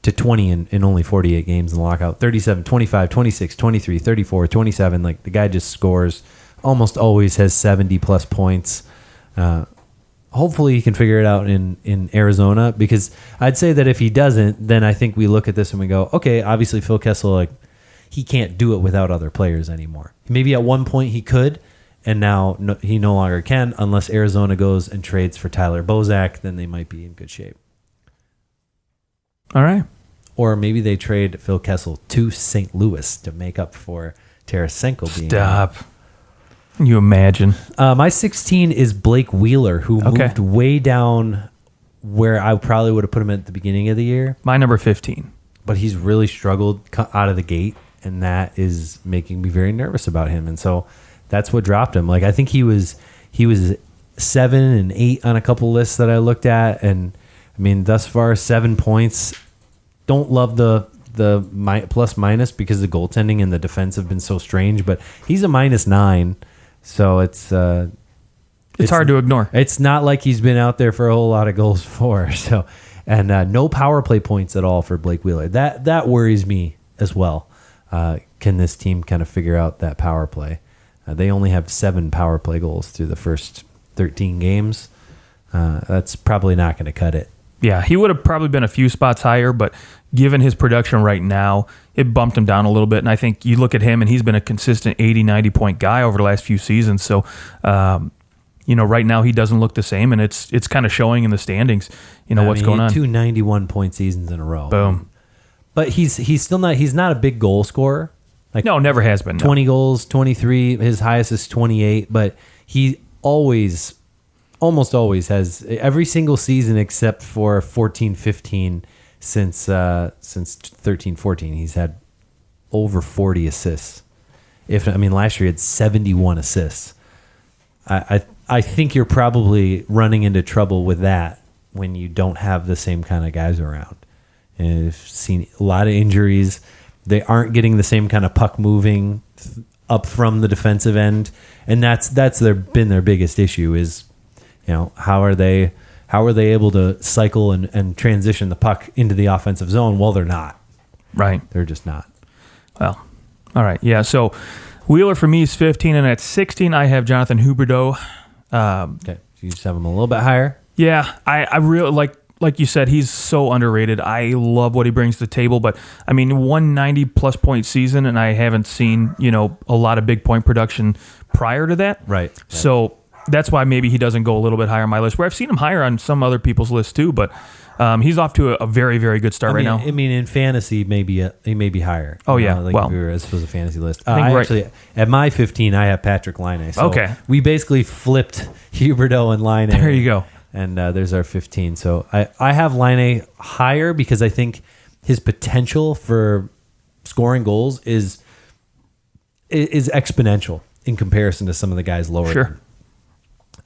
[SPEAKER 1] to 20 in only 48 games in the lockout. 37, 25, 26, 23, 34, 27. Like, the guy just scores, almost always has 70-plus points. Hopefully he can figure it out in Arizona, because I'd say that if he doesn't, then I think we look at this and we go, okay, obviously Phil Kessel, like, he can't do it without other players anymore. Maybe at one point he could, and now he no longer can, unless Arizona goes and trades for Tyler Bozak. Then they might be in good shape.
[SPEAKER 2] All right.
[SPEAKER 1] Or maybe they trade Phil Kessel to St. Louis to make up for Tarasenko being
[SPEAKER 2] Stop. Can you imagine?
[SPEAKER 1] My 16 is Blake Wheeler, who moved way down where I probably would have put him at the beginning of the year.
[SPEAKER 2] My number 15.
[SPEAKER 1] But he's really struggled out of the gate, and that is making me very nervous about him. And so that's what dropped him. Like, I think he was 7 and 8 on a couple lists that I looked at, and I mean, thus far 7 points. Don't love the plus minus because the goaltending and the defense have been so strange, but he's a -9, so it's
[SPEAKER 2] hard to ignore.
[SPEAKER 1] It's not like he's been out there for a whole lot of goals for. So, and no power play points at all for Blake Wheeler. That worries me as well. Can this team kind of figure out that power play? They only have 7 power play goals through the first 13 games. That's probably not going to cut it.
[SPEAKER 2] Yeah, he would have probably been a few spots higher, but given his production right now, it bumped him down a little bit. And I think you look at him, and he's been a consistent 80, 90-point guy over the last few seasons. So, right now he doesn't look the same, and it's kind of showing in the standings, what's going on.
[SPEAKER 1] 2 91-point seasons in a row.
[SPEAKER 2] Boom.
[SPEAKER 1] But he's still not, he's not a big goal scorer. Like,
[SPEAKER 2] no, never has been.
[SPEAKER 1] 20 goals, 23. His highest is 28, but he almost always has, every single season except for 14-15 since 13-14, he's had over 40 assists. Last year he had 71 assists. I think you're probably running into trouble with that when you don't have the same kind of guys around. And I've seen a lot of injuries. They aren't getting the same kind of puck moving up from the defensive end, and that's been their biggest issue is, how are they able to cycle and transition the puck into the offensive zone? Well, they're not.
[SPEAKER 2] Right.
[SPEAKER 1] They're just not.
[SPEAKER 2] Well, all right. Yeah. So Wheeler for me is 15, and at 16 I have Jonathan Huberdeau.
[SPEAKER 1] Okay. So you just have him a little bit higher.
[SPEAKER 2] Yeah, I really like you said, he's so underrated. I love what he brings to the table, but 190-plus point season, and I haven't seen, a lot of big point production prior to that.
[SPEAKER 1] Right.
[SPEAKER 2] So that's why maybe he doesn't go a little bit higher on my list, where I've seen him higher on some other people's lists too, but he's off to a very, very good start right now.
[SPEAKER 1] In fantasy, he may be higher.
[SPEAKER 2] Oh, yeah.
[SPEAKER 1] If we were as a fantasy list. Actually, at my 15, I have Patrick Laine. So
[SPEAKER 2] okay.
[SPEAKER 1] We basically flipped Huberdeau and Laine.
[SPEAKER 2] There you go.
[SPEAKER 1] And there's our 15. So I have Laine higher because I think his potential for scoring goals is exponential in comparison to some of the guys lower.
[SPEAKER 2] Sure.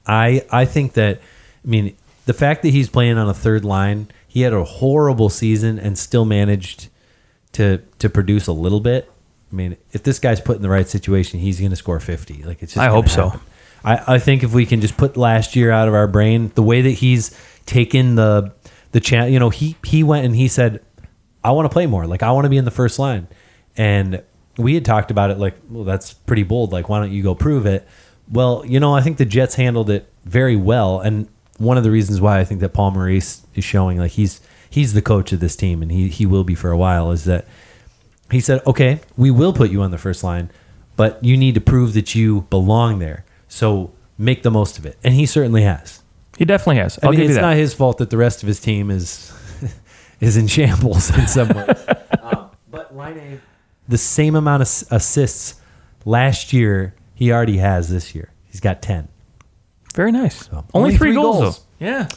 [SPEAKER 1] I think that, the fact that he's playing on a third line, he had a horrible season and still managed to produce a little bit. I mean, if this guy's put in the right situation, he's going to score 50. Like it's just
[SPEAKER 2] I hope so.
[SPEAKER 1] I think if we can just put last year out of our brain, the way that he's taken the chance, you know, he went and he said, I want to play more. Like, I want to be in the first line. And we had talked about it like, well, that's pretty bold. Like, why don't you go prove it? Well, you know, I think the Jets handled it very well. And one of the reasons why I think that Paul Maurice is showing, like, he's the coach of this team, and he will be for a while, is that he said, okay, we will put you on the first line, but you need to prove that you belong there. So make the most of it. And he certainly has.
[SPEAKER 2] He definitely has.
[SPEAKER 1] I mean,
[SPEAKER 2] give you
[SPEAKER 1] it's
[SPEAKER 2] that.
[SPEAKER 1] not his fault that the rest of his team is in shambles in some ways. But Laine, the same amount of assists last year he already has this year. He's got 10.
[SPEAKER 2] Very nice.
[SPEAKER 1] So,
[SPEAKER 2] only 3 goals, though. Yeah.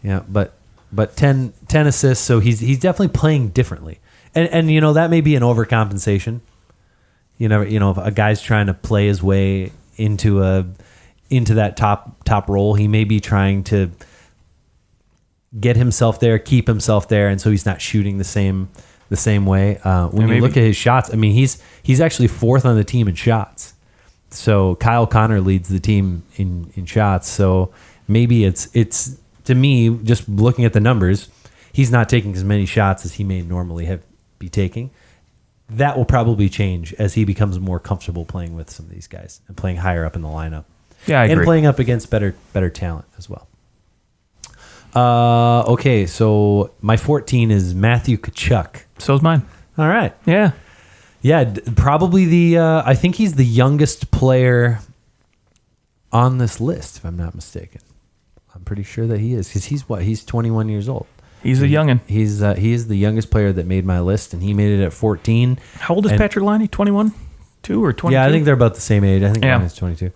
[SPEAKER 1] Yeah, but 10 assists, so he's definitely playing differently. And you know, that may be an overcompensation. You know, if a guy's trying to play his way into that top role, he may be trying to get himself there, keep himself there, and so he's not shooting the same way. When you look at his shots, I mean, he's actually 4th on the team in shots. So Kyle Connor leads the team in shots. So maybe it's to me, just looking at the numbers, he's not taking as many shots as he may normally be taking. That will probably change as he becomes more comfortable playing with some of these guys and playing higher up in the lineup.
[SPEAKER 2] Yeah, I agree.
[SPEAKER 1] And playing up against better talent as well. Okay, so my 14 is Matthew Tkachuk.
[SPEAKER 2] So's mine.
[SPEAKER 1] All right.
[SPEAKER 2] Yeah.
[SPEAKER 1] Yeah, probably I think he's the youngest player on this list, if I'm not mistaken. I'm pretty sure that he is, because he's 21 years old.
[SPEAKER 2] He's a youngin'.
[SPEAKER 1] He is the youngest player that made my list, and he made it at 14.
[SPEAKER 2] How old is Patrick Laine? 21? 2 or 22?
[SPEAKER 1] Yeah, I think they're about the same age. I think Laine's 22.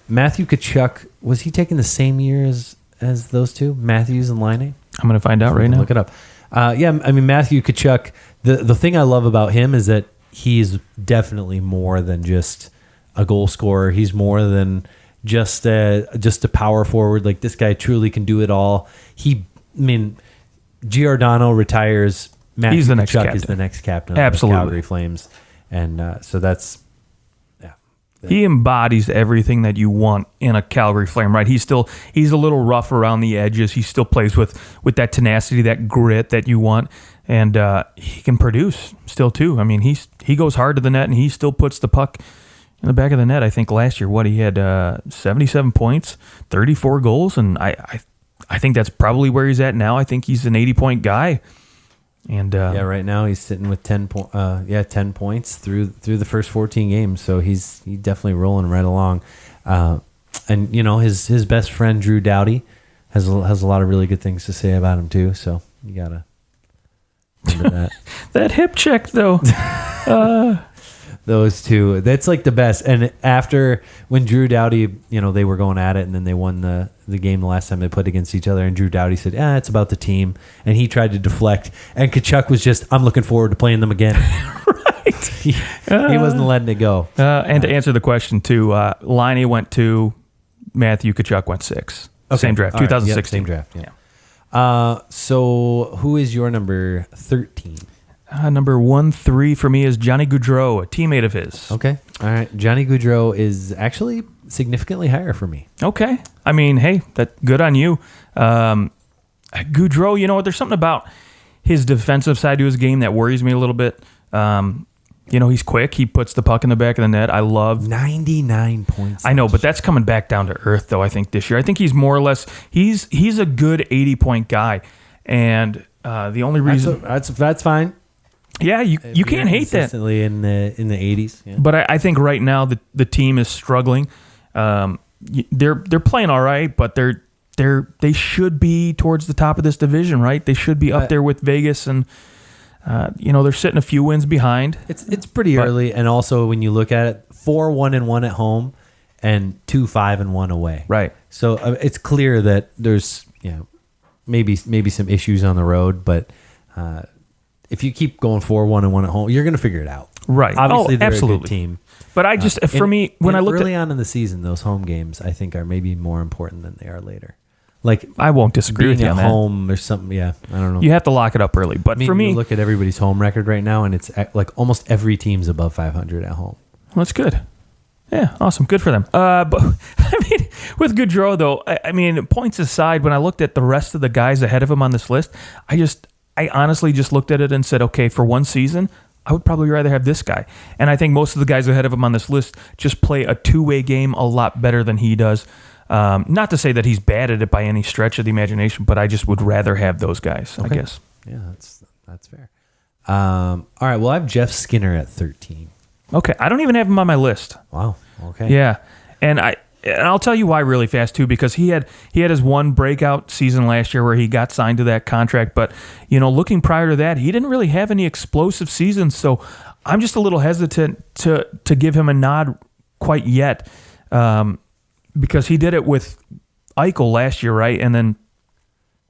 [SPEAKER 1] Matthew Tkachuk, was he taken the same year as those two, Matthews and Laine?
[SPEAKER 2] I'm going to find out right now.
[SPEAKER 1] Look it up. Yeah, I mean, Matthew Tkachuk, the thing I love about him is that he's definitely more than just a goal scorer. He's more than just a power forward. Like, this guy truly can do it all. Giordano retires. Matthew
[SPEAKER 2] He's the next
[SPEAKER 1] Tkachuk
[SPEAKER 2] captain.
[SPEAKER 1] is the next captain
[SPEAKER 2] Absolutely.
[SPEAKER 1] of the Calgary Flames. And so that's...
[SPEAKER 2] He embodies everything that you want in a Calgary Flame, right? He's a little rough around the edges. He still plays with that tenacity, that grit that you want, and he can produce still too. I mean, he goes hard to the net, and he still puts the puck in the back of the net. I think last year, he had 77 points, 34 goals, and I think that's probably where he's at now. I think he's an 80-point guy. And
[SPEAKER 1] right now he's sitting with 10 points through the first 14 games. So he's definitely rolling right along. And you know, his best friend Drew Doughty has a lot of really good things to say about him too. So you gotta remember that.
[SPEAKER 2] That hip check though.
[SPEAKER 1] Those two, that's like the best. And after, when Drew Doughty, you know, they were going at it, and then they won the game the last time they put against each other, and Drew Doughty said, it's about the team, and he tried to deflect, and Tkachuk was just, I'm looking forward to playing them again.
[SPEAKER 2] Right.
[SPEAKER 1] He wasn't letting it go.
[SPEAKER 2] And to answer the question too, Laine went 2, Matthew Tkachuk went 6.
[SPEAKER 1] Okay.
[SPEAKER 2] Same draft,
[SPEAKER 1] All right.
[SPEAKER 2] 2016.
[SPEAKER 1] Yep, same draft. Yeah. So who is your number 13?
[SPEAKER 2] Number 13 for me is Johnny Gaudreau, a teammate of his.
[SPEAKER 1] Okay. All right. Johnny Gaudreau is actually significantly higher for me.
[SPEAKER 2] Okay. I mean, hey, that good on you. Gaudreau, you know what? There's something about his defensive side to his game that worries me a little bit. You know, he's quick. He puts the puck in the back of the net. I love
[SPEAKER 1] 99 points.
[SPEAKER 2] I know, but that's coming back down to earth, though. I think this year, I think he's more or less he's a good 80-point guy, and the only reason
[SPEAKER 1] that's fine.
[SPEAKER 2] Yeah, you can't hate that.
[SPEAKER 1] Consistently in the 80s. Yeah.
[SPEAKER 2] But I think right now the team is struggling. They're playing all right, but they should be towards the top of this division, right? They should be up there with Vegas, and they're sitting a few wins behind.
[SPEAKER 1] It's pretty early, and also when you look at it, 4-1-1 at home and 2-5-1 away.
[SPEAKER 2] Right.
[SPEAKER 1] So it's clear that there's maybe some issues on the road, but if you keep going 4-1-1 at home, you're going to figure it out.
[SPEAKER 2] Right.
[SPEAKER 1] Obviously, they're
[SPEAKER 2] absolutely.
[SPEAKER 1] a good team.
[SPEAKER 2] But I just, for me, when I looked
[SPEAKER 1] early on in the season, those home games I think are maybe more important than they are later. like
[SPEAKER 2] I won't disagree with
[SPEAKER 1] being
[SPEAKER 2] you on
[SPEAKER 1] at
[SPEAKER 2] that.
[SPEAKER 1] home or something. Yeah, I don't know.
[SPEAKER 2] You have to lock it up early. But
[SPEAKER 1] I mean,
[SPEAKER 2] for me,
[SPEAKER 1] you look at everybody's home record right now, and it's like almost every team's above 500 at home.
[SPEAKER 2] that's good. Yeah, awesome. Good for them. But I mean, with Gaudreau, though, I mean, points aside, when I looked at the rest of the guys ahead of him on this list, I honestly just looked at it and said, okay, for one season, I would probably rather have this guy. And I think most of the guys ahead of him on this list just play a two-way game a lot better than he does. Not to say that he's bad at it by any stretch of the imagination, but I just would rather have those guys, I guess.
[SPEAKER 1] Yeah, that's fair. All right, well, I have Jeff Skinner at 13.
[SPEAKER 2] Okay, I don't even have him on my list.
[SPEAKER 1] Wow. Okay.
[SPEAKER 2] Yeah, and I'll tell you why really fast too, because he had his one breakout season last year where he got signed to that contract, but looking prior to that, he didn't really have any explosive seasons. So I'm just a little hesitant to give him a nod quite yet, because he did it with Eichel last year, right? And then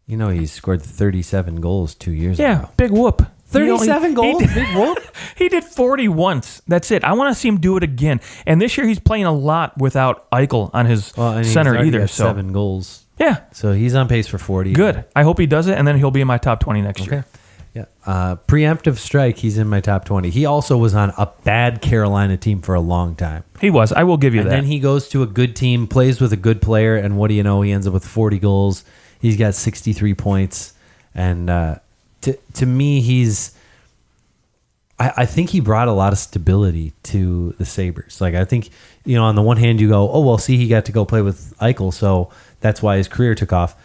[SPEAKER 1] he scored 37 goals 2 years
[SPEAKER 2] yeah,
[SPEAKER 1] ago.
[SPEAKER 2] big whoop.
[SPEAKER 1] 37 goals, big whoop.
[SPEAKER 2] He did 40 once. That's it. I want to see him do it again. And this year he's playing a lot without Eichel on his center either.
[SPEAKER 1] Got
[SPEAKER 2] so
[SPEAKER 1] 7 goals.
[SPEAKER 2] Yeah.
[SPEAKER 1] So he's on pace for 40.
[SPEAKER 2] Good. I hope he does it, and then he'll be in my top 20 next year.
[SPEAKER 1] Yeah. Preemptive strike, he's in my top 20. He also was on a bad Carolina team for a long time.
[SPEAKER 2] He was. I will give you
[SPEAKER 1] and
[SPEAKER 2] that.
[SPEAKER 1] And then he goes to a good team, plays with a good player, and what do you know? He ends up with 40 goals. He's got 63 points. And to me, I think he brought a lot of stability to the Sabres. Like, I think, on the one hand, you go, oh, well, see, he got to go play with Eichel, so that's why his career took off.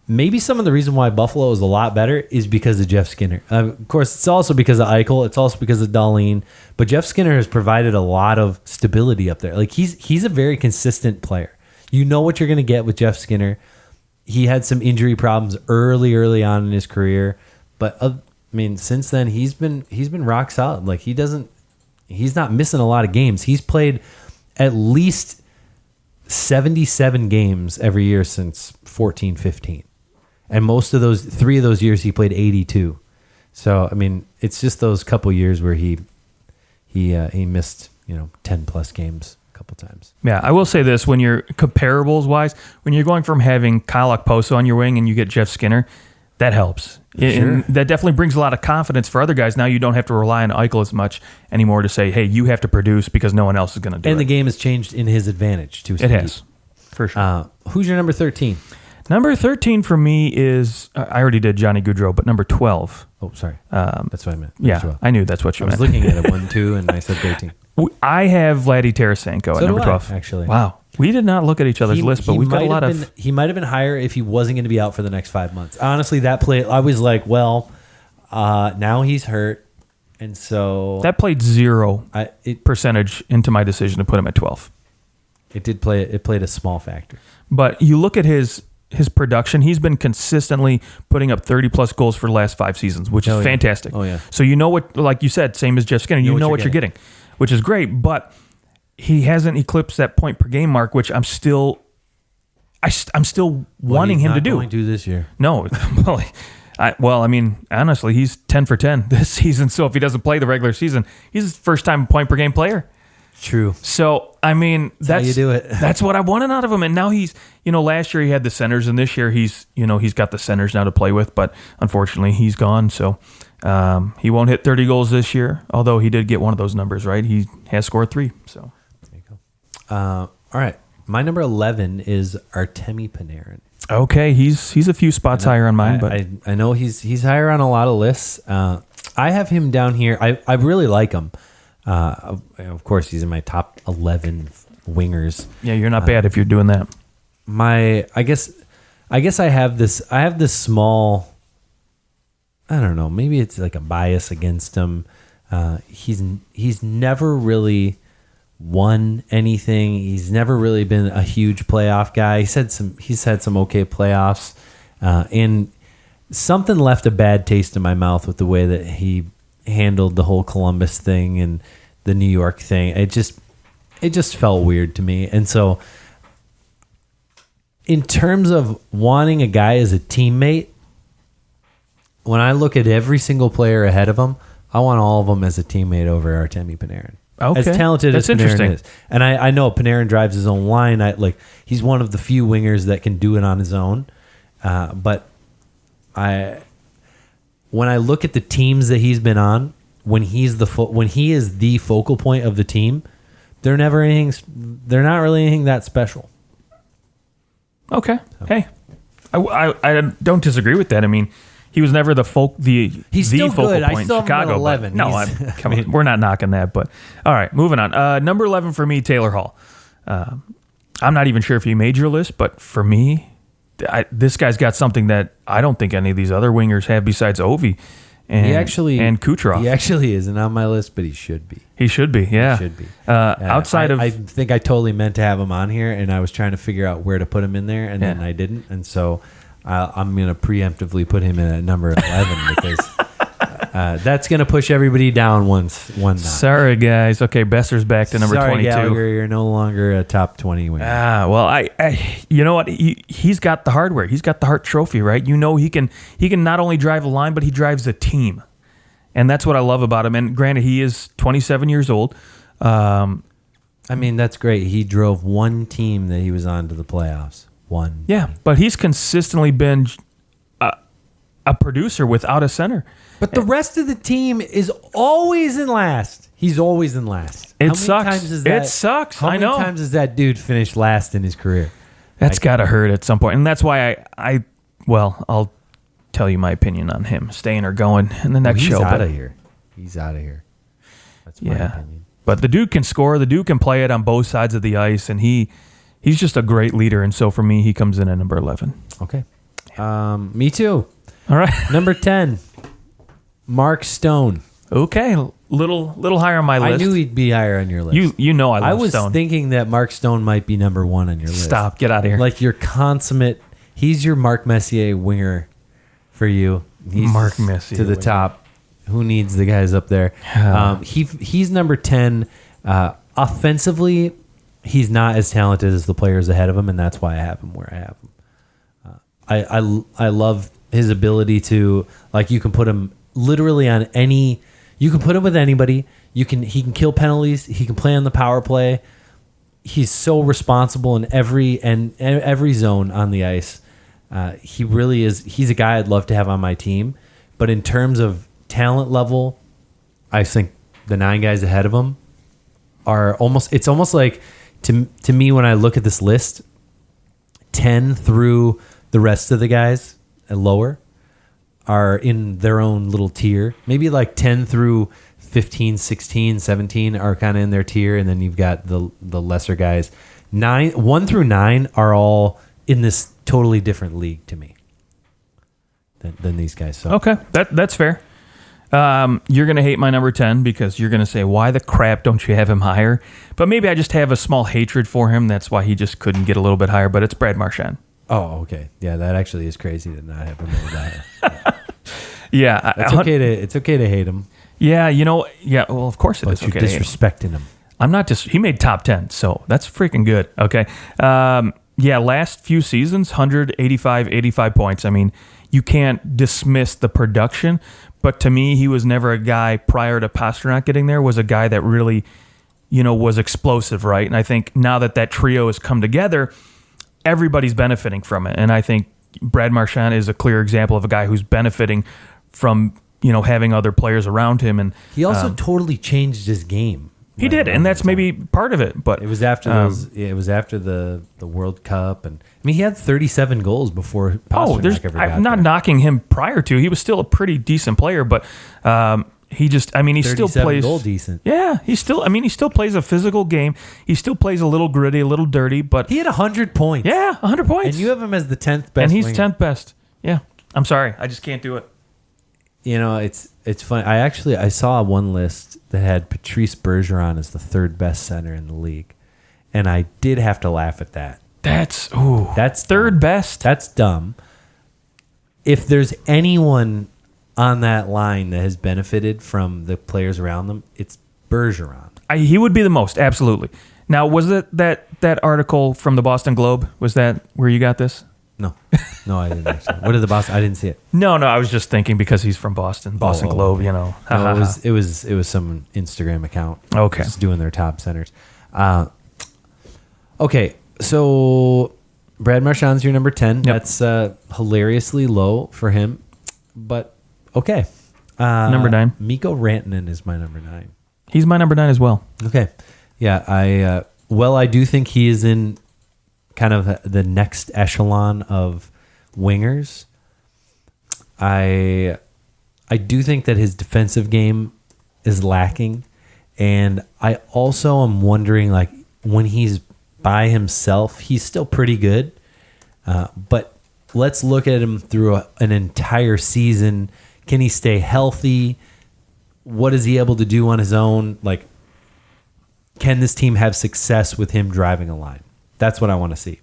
[SPEAKER 1] Maybe some of the reason why Buffalo is a lot better is because of Jeff Skinner. Of course, it's also because of Eichel. It's also because of Dahlin. But Jeff Skinner has provided a lot of stability up there. Like, he's a very consistent player. You know what you're going to get with Jeff Skinner. He had some injury problems early on in his career, but since then he's been rock solid. Like, he's not missing a lot of games. He's played at least 77 games every year since 14-15. And most of those 3 of those years he played 82. So, it's just those couple years where he missed, 10 plus games a couple times.
[SPEAKER 2] Yeah, I will say this, when you're comparables wise, when you're going from having Kyle Okposo on your wing and you get Jeff Skinner, that helps.
[SPEAKER 1] Sure.
[SPEAKER 2] And that definitely brings a lot of confidence for other guys. Now you don't have to rely on Eichel as much anymore to say, hey, you have to produce because no one else is going to do it.
[SPEAKER 1] And the game has changed in his advantage, too.
[SPEAKER 2] It has, for sure.
[SPEAKER 1] Who's your number 13?
[SPEAKER 2] Number 13 for me is, I already did Johnny Gaudreau, but number 12.
[SPEAKER 1] Oh, sorry. That's what I meant.
[SPEAKER 2] Yeah,
[SPEAKER 1] 12.
[SPEAKER 2] I knew that's what you
[SPEAKER 1] I was
[SPEAKER 2] meant.
[SPEAKER 1] looking at it 1, 2, and I said 13.
[SPEAKER 2] I have Vladdy Tarasenko at number 12.
[SPEAKER 1] Actually.
[SPEAKER 2] Wow. We did not look at each other's list, but we've got a lot of...
[SPEAKER 1] He might have been higher if he wasn't going to be out for the next 5 months. Honestly, that play, I was like, well, now he's hurt, and so...
[SPEAKER 2] That played 0% percentage into my decision to put him at 12.
[SPEAKER 1] It played a small factor.
[SPEAKER 2] But you look at his production, he's been consistently putting up 30-plus goals for the last 5 seasons, which is fantastic.
[SPEAKER 1] Oh, yeah.
[SPEAKER 2] So you know what, like you said, same as Jeff Skinner, you know what you're getting, which is great, but he hasn't eclipsed that point-per-game mark, which I'm still wanting him to do.
[SPEAKER 1] He's not going to this year.
[SPEAKER 2] No. Honestly, he's 10 for 10 this season, so if he doesn't play the regular season, he's a first-time point-per-game player.
[SPEAKER 1] True.
[SPEAKER 2] So, that's
[SPEAKER 1] how you do it.
[SPEAKER 2] That's what I wanted out of him. And now he's, last year he had the centers, and this year he's got the centers now to play with, but unfortunately he's gone. So, he won't hit 30 goals this year, although he did get one of those numbers, right? He has scored 3. So,
[SPEAKER 1] there you go. All right. My number 11 is Artemi Panarin.
[SPEAKER 2] Okay. He's a few spots higher on mine, but
[SPEAKER 1] I know he's higher on a lot of lists. I have him down here. I really like him. Of course, he's in my top 11 wingers.
[SPEAKER 2] Yeah, you're not bad if you're doing that.
[SPEAKER 1] I guess I have this small, I don't know, maybe it's like a bias against him. He's never really won anything. He's never really been a huge playoff guy. He's had some okay playoffs, and something left a bad taste in my mouth with the way that he handled the whole Columbus thing and the New York thing. It just felt weird to me. And so in terms of wanting a guy as a teammate, when I look at every single player ahead of him, I want all of them as a teammate over Artemi Panarin.
[SPEAKER 2] Okay.
[SPEAKER 1] As talented
[SPEAKER 2] That's
[SPEAKER 1] as Panarin
[SPEAKER 2] interesting.
[SPEAKER 1] is. And I know Panarin drives his own line. He's one of the few wingers that can do it on his own. But when I look at the teams that he's been on, when he is the focal point of the team, they're not really anything that special.
[SPEAKER 2] Okay. So. Hey, I don't disagree with that. I mean, he was never he's
[SPEAKER 1] still
[SPEAKER 2] focal
[SPEAKER 1] good.
[SPEAKER 2] point
[SPEAKER 1] I still
[SPEAKER 2] in Chicago.
[SPEAKER 1] have 11.
[SPEAKER 2] No, we're not knocking that. But all right, moving on. Number 11 for me, Taylor Hall. I'm not even sure if he made your list, but for me, this guy's got something that I don't think any of these other wingers have besides Ovi and Kucherov.
[SPEAKER 1] He actually isn't on my list, but he should be.
[SPEAKER 2] He should be, yeah.
[SPEAKER 1] He should be.
[SPEAKER 2] Outside of...
[SPEAKER 1] I think I totally meant to have him on here, and I was trying to figure out where to put him in there, and then I didn't. And so I'm going to preemptively put him in at number 11 because that's going to push everybody down one notch.
[SPEAKER 2] Sorry, guys. Okay, Besser's back to number 22.
[SPEAKER 1] Gallagher, you're no longer a top 20 winger.
[SPEAKER 2] Well, I you know what? He's got the hardware. He's got the Hart Trophy, right? You know, he can not only drive a line, but he drives a team. And that's what I love about him. And granted, he is 27 years old.
[SPEAKER 1] I mean, that's great. He drove one team that he was on to the playoffs. One.
[SPEAKER 2] Yeah, but he's consistently been a producer without a center.
[SPEAKER 1] But the rest of the team is always in last. He's always in last.
[SPEAKER 2] It sucks. It sucks.
[SPEAKER 1] How many times has that dude finished last in his career?
[SPEAKER 2] That's got to hurt at some point. And that's why I'll tell you my opinion on him staying or going in the next show.
[SPEAKER 1] He's out of here. He's out of here. That's my opinion.
[SPEAKER 2] But the dude can score. The dude can play it on both sides of the ice, and he's just a great leader. And so for me, he comes in at number 11.
[SPEAKER 1] Okay. Me too.
[SPEAKER 2] All right.
[SPEAKER 1] Number 10, Mark Stone.
[SPEAKER 2] Okay, little higher on my list.
[SPEAKER 1] I knew he'd be higher on your list.
[SPEAKER 2] You know I love
[SPEAKER 1] Stone. I was thinking that Mark Stone might be number 1 on your list.
[SPEAKER 2] Stop. Get out of here.
[SPEAKER 1] Like your consummate. He's your Mark Messier winger for you. He's
[SPEAKER 2] Mark Messier
[SPEAKER 1] to the top. Who needs the guys up there? He's number 10. Offensively, he's not as talented as the players ahead of him, and that's why I have him where I have him. I love his ability to, like, you can put him literally on any. You can put him with anybody. He can kill penalties. He can play on the power play. He's so responsible in every zone on the ice. He really is. He's a guy I'd love to have on my team. But in terms of talent level, I think the 9 guys ahead of him are almost. It's almost like to me when I look at this list, 10 through the rest of the guys and lower are in their own little tier. Maybe like 10 through 15, 16, 17 are kind of in their tier, and then you've got the lesser guys. 1 through 9 are all in this totally different league to me than these guys. So.
[SPEAKER 2] Okay, that's fair. You're going to hate my number 10 because you're going to say, why the crap don't you have him higher? But maybe I just have a small hatred for him. That's why he just couldn't get a little bit higher, but it's Brad Marchand.
[SPEAKER 1] Oh, okay. Yeah, that actually is crazy to not have him higher.
[SPEAKER 2] Yeah.
[SPEAKER 1] It's okay to hate him.
[SPEAKER 2] Yeah, well, of course it is.
[SPEAKER 1] But you're disrespecting him.
[SPEAKER 2] I'm not just. He made top 10, so that's freaking good. Okay. Last few seasons, 185, 85 points. I mean, you can't dismiss the production, but to me, he was never a guy prior to Pastrnak getting there, was a guy that really, was explosive, right? And I think now that trio has come together, everybody's benefiting from it. And I think Brad Marchand is a clear example of a guy who's benefiting from, having other players around him. And
[SPEAKER 1] he also totally changed his game.
[SPEAKER 2] He did, and that's maybe part of it. But
[SPEAKER 1] it was after it was after the World Cup, and I mean he had 37 goals before Pastrnak ever got
[SPEAKER 2] I'm not knocking him prior to. He was still a pretty decent player, but he still plays
[SPEAKER 1] goal decent.
[SPEAKER 2] Yeah, he still plays a physical game. He still plays a little gritty, a little dirty, but
[SPEAKER 1] he had 100 points.
[SPEAKER 2] Yeah, 100 points.
[SPEAKER 1] And you have him as the 10th best.
[SPEAKER 2] And he's
[SPEAKER 1] winger.
[SPEAKER 2] 10th best. Yeah. I'm sorry. I just can't do it.
[SPEAKER 1] It's funny. I saw one list that had Patrice Bergeron as the 3rd best center in the league, and I did have to laugh at that.
[SPEAKER 2] That's
[SPEAKER 1] 3rd
[SPEAKER 2] dumb. Best.
[SPEAKER 1] That's dumb. If there's anyone on that line that has benefited from the players around them, it's Bergeron.
[SPEAKER 2] He would be the most, absolutely. Now, was it that article from the Boston Globe? Was that where you got this?
[SPEAKER 1] No, I didn't actually. What did the Boston? I didn't see it.
[SPEAKER 2] No, I was just thinking because he's from Boston Globe,
[SPEAKER 1] No, it was some Instagram account.
[SPEAKER 2] Okay,
[SPEAKER 1] just doing their top centers. Okay, so Brad Marchand's your number 10.
[SPEAKER 2] Yep.
[SPEAKER 1] That's hilariously low for him, but okay.
[SPEAKER 2] Number 9.
[SPEAKER 1] Mikko Rantanen is my number 9.
[SPEAKER 2] He's my number 9 as well.
[SPEAKER 1] Okay. Yeah, I do think he is in kind of the next echelon of wingers. I do think that his defensive game is lacking, and I also am wondering, like, when he's by himself, he's still pretty good, but let's look at him through an entire season. Can he stay healthy? What is he able to do on his own? Like, can this team have success with him driving a line? That's what I want to see.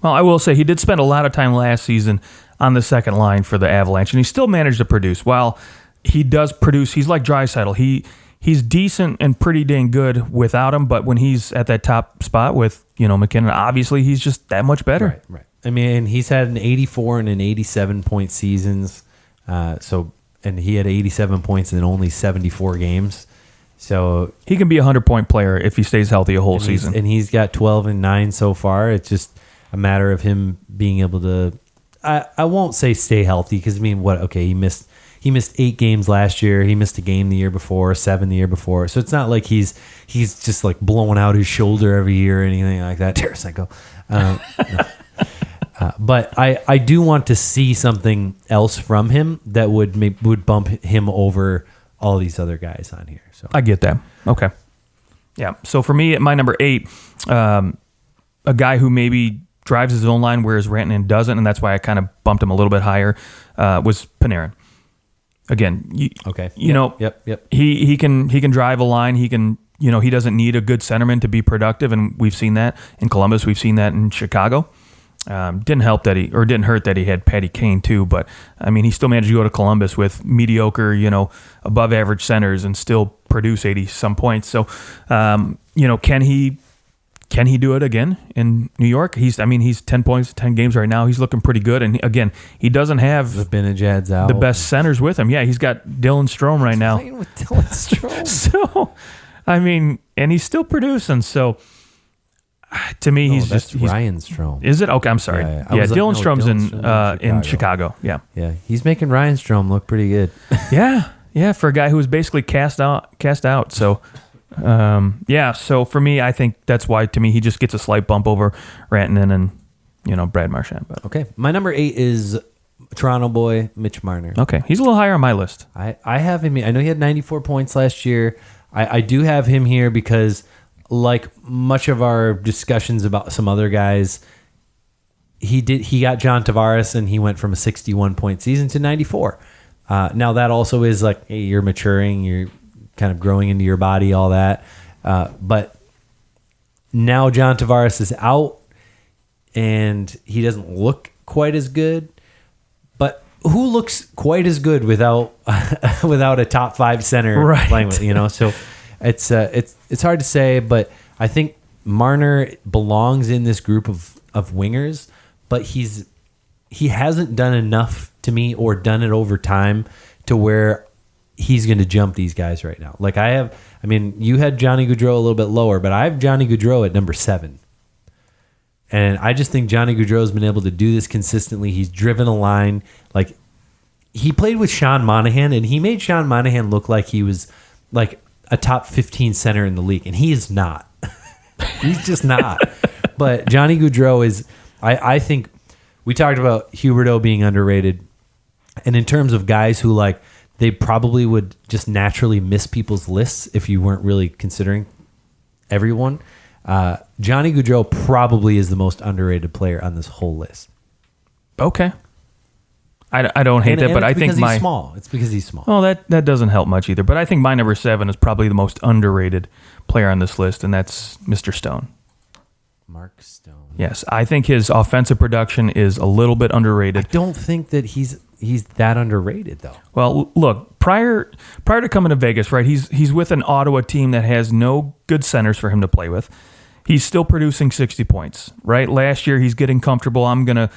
[SPEAKER 2] Well, I will say he did spend a lot of time last season on the second line for the Avalanche, and he still managed to produce. While he does produce, he's like Draisaitl. He's decent and pretty dang good without him, but when he's at that top spot with, McKinnon, obviously he's just that much better.
[SPEAKER 1] Right. I mean, he's had an 84 and an 87 point seasons. And he had 87 points in only 74 games. So
[SPEAKER 2] he can be a 100-point player if he stays healthy a whole season.
[SPEAKER 1] And he's got 12 and 9 so far. It's just a matter of him being able to, I won't say stay healthy, because he missed 8 games last year. He missed a game the year before, 7 the year before. So it's not like he's just like blowing out his shoulder every year or anything like that. Tarasenko. But I do want to see something else from him that would bump him over all these other guys on here. So
[SPEAKER 2] I get that. Okay. Yeah. So for me, at my number 8, a guy who maybe drives his own line, whereas Rantanen doesn't, and that's why I kind of bumped him a little bit higher, was Panarin. Again,
[SPEAKER 1] Yep.
[SPEAKER 2] He can drive a line. He can, he doesn't need a good centerman to be productive, and we've seen that in Columbus. We've seen that in Chicago. Didn't hurt that he had Patty Kane too, but I mean, he still managed to go to Columbus with mediocre, above average centers and still produce 80 some points. So, can he do it again in New York? He's 10 points, 10 games right now. He's looking pretty good. And again, he doesn't have
[SPEAKER 1] Zibanejad's out.
[SPEAKER 2] The best centers with him. Yeah, he's got Dylan Strome right now.
[SPEAKER 1] Playing with Dylan Strome.
[SPEAKER 2] So, and he's still producing. So, to me, he's
[SPEAKER 1] Ryan Strome.
[SPEAKER 2] Is it? Okay, I'm sorry. Yeah, Dylan Strome's in Chicago. Yeah.
[SPEAKER 1] Yeah, he's making Ryan Strome look pretty good.
[SPEAKER 2] Yeah, for a guy who was basically cast out. So, so for me, I think that's why, to me, he just gets a slight bump over Rantanen and, Brad Marchand. But.
[SPEAKER 1] Okay, my number 8 is Toronto boy Mitch Marner.
[SPEAKER 2] Okay, he's a little higher on my list.
[SPEAKER 1] I have him. I know he had 94 points last year. I do have him here because, like much of our discussions about some other guys, he got John Tavares and he went from a 61 point season to 94. Now that also is like, hey, you're maturing, you're kind of growing into your body, all that. But now John Tavares is out and he doesn't look quite as good. But who looks quite as good without a top 5 center playing with, So it's hard to say, but I think Marner belongs in this group of wingers, but he hasn't done enough to me or done it over time to where he's going to jump these guys right now. Like you had Johnny Gaudreau a little bit lower, but I have Johnny Gaudreau at number 7. And I just think Johnny Gaudreau's been able to do this consistently. He's driven a line. Like, he played with Sean Monahan, and he made Sean Monahan look like he was like a top 15 center in the league, and he is not. He's just not. But Johnny Gaudreau is, I think, we talked about Huberdeau being underrated, and in terms of guys who, like, they probably would just naturally miss people's lists if you weren't really considering everyone. Johnny Gaudreau probably is the most underrated player on this whole list.
[SPEAKER 2] Okay. I don't hate that, but I think
[SPEAKER 1] he's small. It's because he's small.
[SPEAKER 2] Well, that doesn't help much either. But I think my number 7 is probably the most underrated player on this list, and that's Mr. Stone.
[SPEAKER 1] Mark Stone.
[SPEAKER 2] Yes, I think his offensive production is a little bit underrated.
[SPEAKER 1] I don't think that he's that underrated, though.
[SPEAKER 2] Well, look, prior to coming to Vegas, right? He's with an Ottawa team that has no good centers for him to play with. He's still producing 60 points, right? Last year, he's getting comfortable. I'm going to,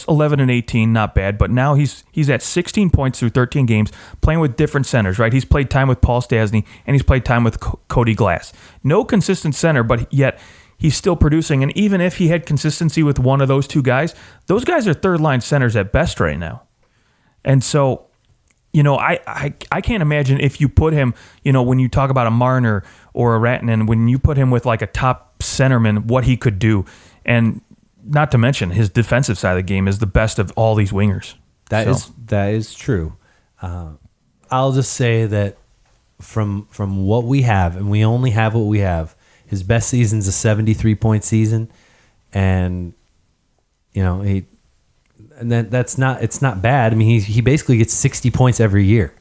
[SPEAKER 2] 11 and 18, not bad. But now he's at 16 points through 13 games, playing with different centers, right? He's played time with Paul Stastny, and he's played time with Cody Glass. No consistent center, but yet he's still producing. And even if he had consistency with one of those two guys, those guys are third-line centers at best right now. And so, I can't imagine if you put him, when you talk about a Marner or a Rantanen, when you put him with like a top centerman, what he could do. And not to mention his defensive side of the game is the best of all these wingers.
[SPEAKER 1] That is true. I'll just say that from what we have, and we only have what we have, his best season's a 73-point season, and it's not bad. I mean, he basically gets 60 points every year,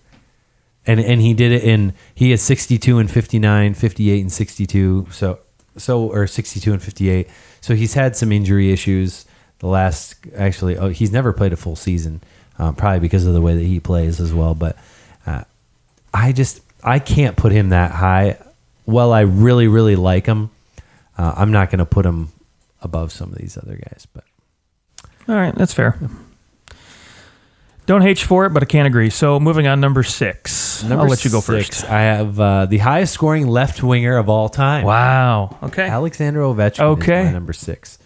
[SPEAKER 1] and he did it he has 62 and 59, 58 and 62, or 62 and 58. So he's had some injury issues. He's never played a full season, probably because of the way that he plays as well. But I can't put him that high. Well, I really, really like him. I'm not going to put him above some of these other guys. But
[SPEAKER 2] all right, that's fair. Don't hate you for it, but I can't agree. So moving on, number 6. I'll let you go first.
[SPEAKER 1] I have the highest scoring left winger of all time.
[SPEAKER 2] Wow. Okay.
[SPEAKER 1] Alexander Ovechkin is my number 6.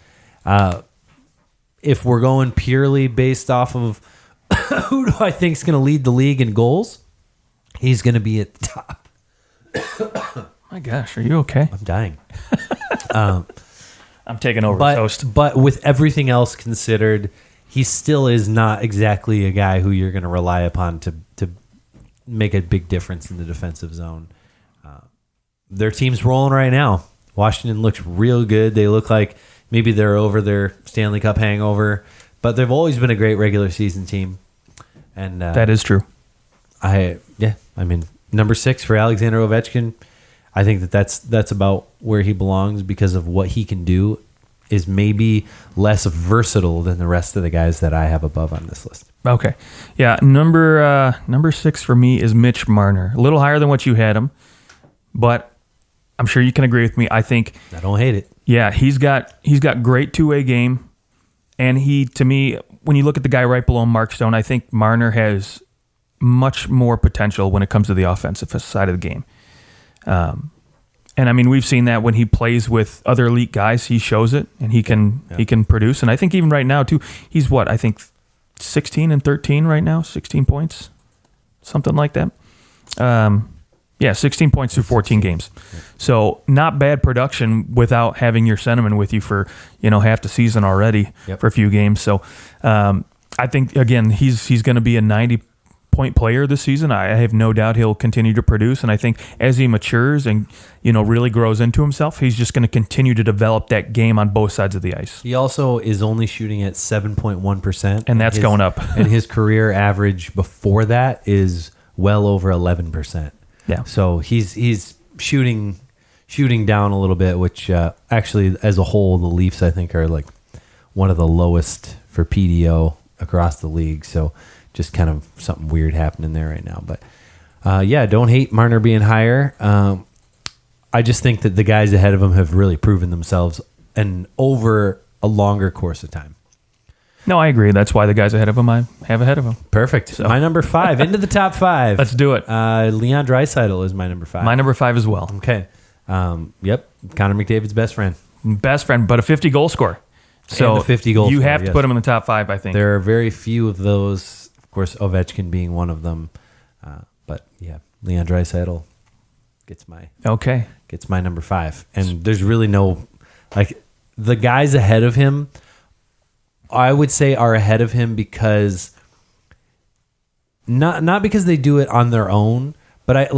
[SPEAKER 1] If we're going purely based off of who do I think is going to lead the league in goals, he's going to be at the top.
[SPEAKER 2] My gosh, are you okay?
[SPEAKER 1] I'm dying.
[SPEAKER 2] I'm taking over toast.
[SPEAKER 1] But with everything else considered, he still is not exactly a guy who you're going to rely upon to make a big difference in the defensive zone. Their team's rolling right now. Washington looks real good. They look like maybe they're over their Stanley Cup hangover, but they've always been a great regular season team. And
[SPEAKER 2] that is true.
[SPEAKER 1] Number 6 for Alexander Ovechkin. I think that's about where he belongs because of what he can do is maybe less versatile than the rest of the guys that I have above on this list.
[SPEAKER 2] Okay. Yeah, number 6 for me is Mitch Marner. A little higher than what you had him, but I'm sure you can agree with me. I think
[SPEAKER 1] I don't hate it.
[SPEAKER 2] Yeah, he's got great two-way game, and to me, when you look at the guy right below Mark Stone, I think Marner has much more potential when it comes to the offensive side of the game. And I mean, we've seen that when he plays with other elite guys, he shows it, and he can produce. And I think even right now too, he's 16 and 13 right now, 16 points, something like that. 16 points through 14 games. So not bad production without having your centerman with you for half the season already for a few games. So I think again he's going to be a 90-point player this season. I have no doubt he'll continue to produce, and I think as he matures and really grows into himself, he's just going to continue to develop that game on both sides of the ice.
[SPEAKER 1] He also is only shooting at 7.1%,
[SPEAKER 2] and that's going up.
[SPEAKER 1] And his career average before that is well over 11%.
[SPEAKER 2] Yeah.
[SPEAKER 1] So he's shooting down a little bit, which actually, as a whole, the Leafs I think are like one of the lowest for PDO across the league. So just kind of something weird happening there right now. But don't hate Marner being higher. I just think that the guys ahead of him have really proven themselves and over a longer course of time.
[SPEAKER 2] No, I agree. That's why the guys ahead of him I have ahead of him.
[SPEAKER 1] Perfect. So. My number 5, into the top 5.
[SPEAKER 2] Let's do it.
[SPEAKER 1] Leon Draisaitl is my number 5.
[SPEAKER 2] My number 5 as well.
[SPEAKER 1] Okay. Connor McDavid's best friend.
[SPEAKER 2] Best friend, but a 50 goal scorer. So
[SPEAKER 1] and a 50 goal
[SPEAKER 2] you
[SPEAKER 1] scorer,
[SPEAKER 2] have to put him in the top 5, I think.
[SPEAKER 1] There are very few of those. Of course, Ovechkin being one of them. But yeah, Leon Draisaitl gets my number 5. And there's really no the guys ahead of him, I would say, are ahead of him because not because they do it on their own, but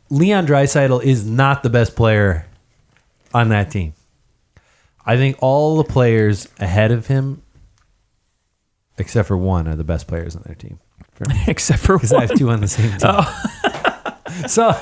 [SPEAKER 1] Leon Draisaitl is not the best player on that team. I think all the players ahead of him, except for one, are the best players on their team.
[SPEAKER 2] Except for one?
[SPEAKER 1] Because I have 2 on the same team. Oh. So,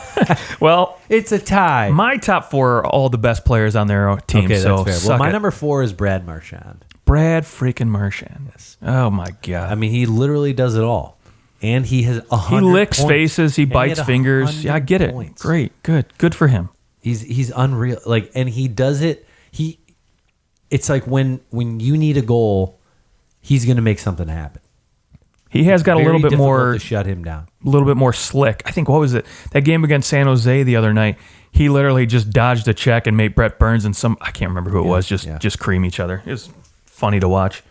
[SPEAKER 2] well,
[SPEAKER 1] it's a tie.
[SPEAKER 2] My top 4 are all the best players on their team.
[SPEAKER 1] Okay,
[SPEAKER 2] so
[SPEAKER 1] that's fair. Well, my number 4 is Brad Marchand.
[SPEAKER 2] Brad freaking Marchand.
[SPEAKER 1] Yes.
[SPEAKER 2] Oh my God.
[SPEAKER 1] I mean, he literally does it all, and he has 100.
[SPEAKER 2] He licks
[SPEAKER 1] points.
[SPEAKER 2] Faces. He bites fingers. Yeah, I get it.
[SPEAKER 1] Points.
[SPEAKER 2] Great. Good for him.
[SPEAKER 1] He's unreal. And he does it. It's like when you need a goal, he's going to make something happen.
[SPEAKER 2] He has got a little bit more
[SPEAKER 1] to shut him down.
[SPEAKER 2] A little bit more slick. I think, what was it? That game against San Jose the other night, he literally just dodged a check and made Brett Burns and I can't remember who it was, just cream each other. It was funny to watch.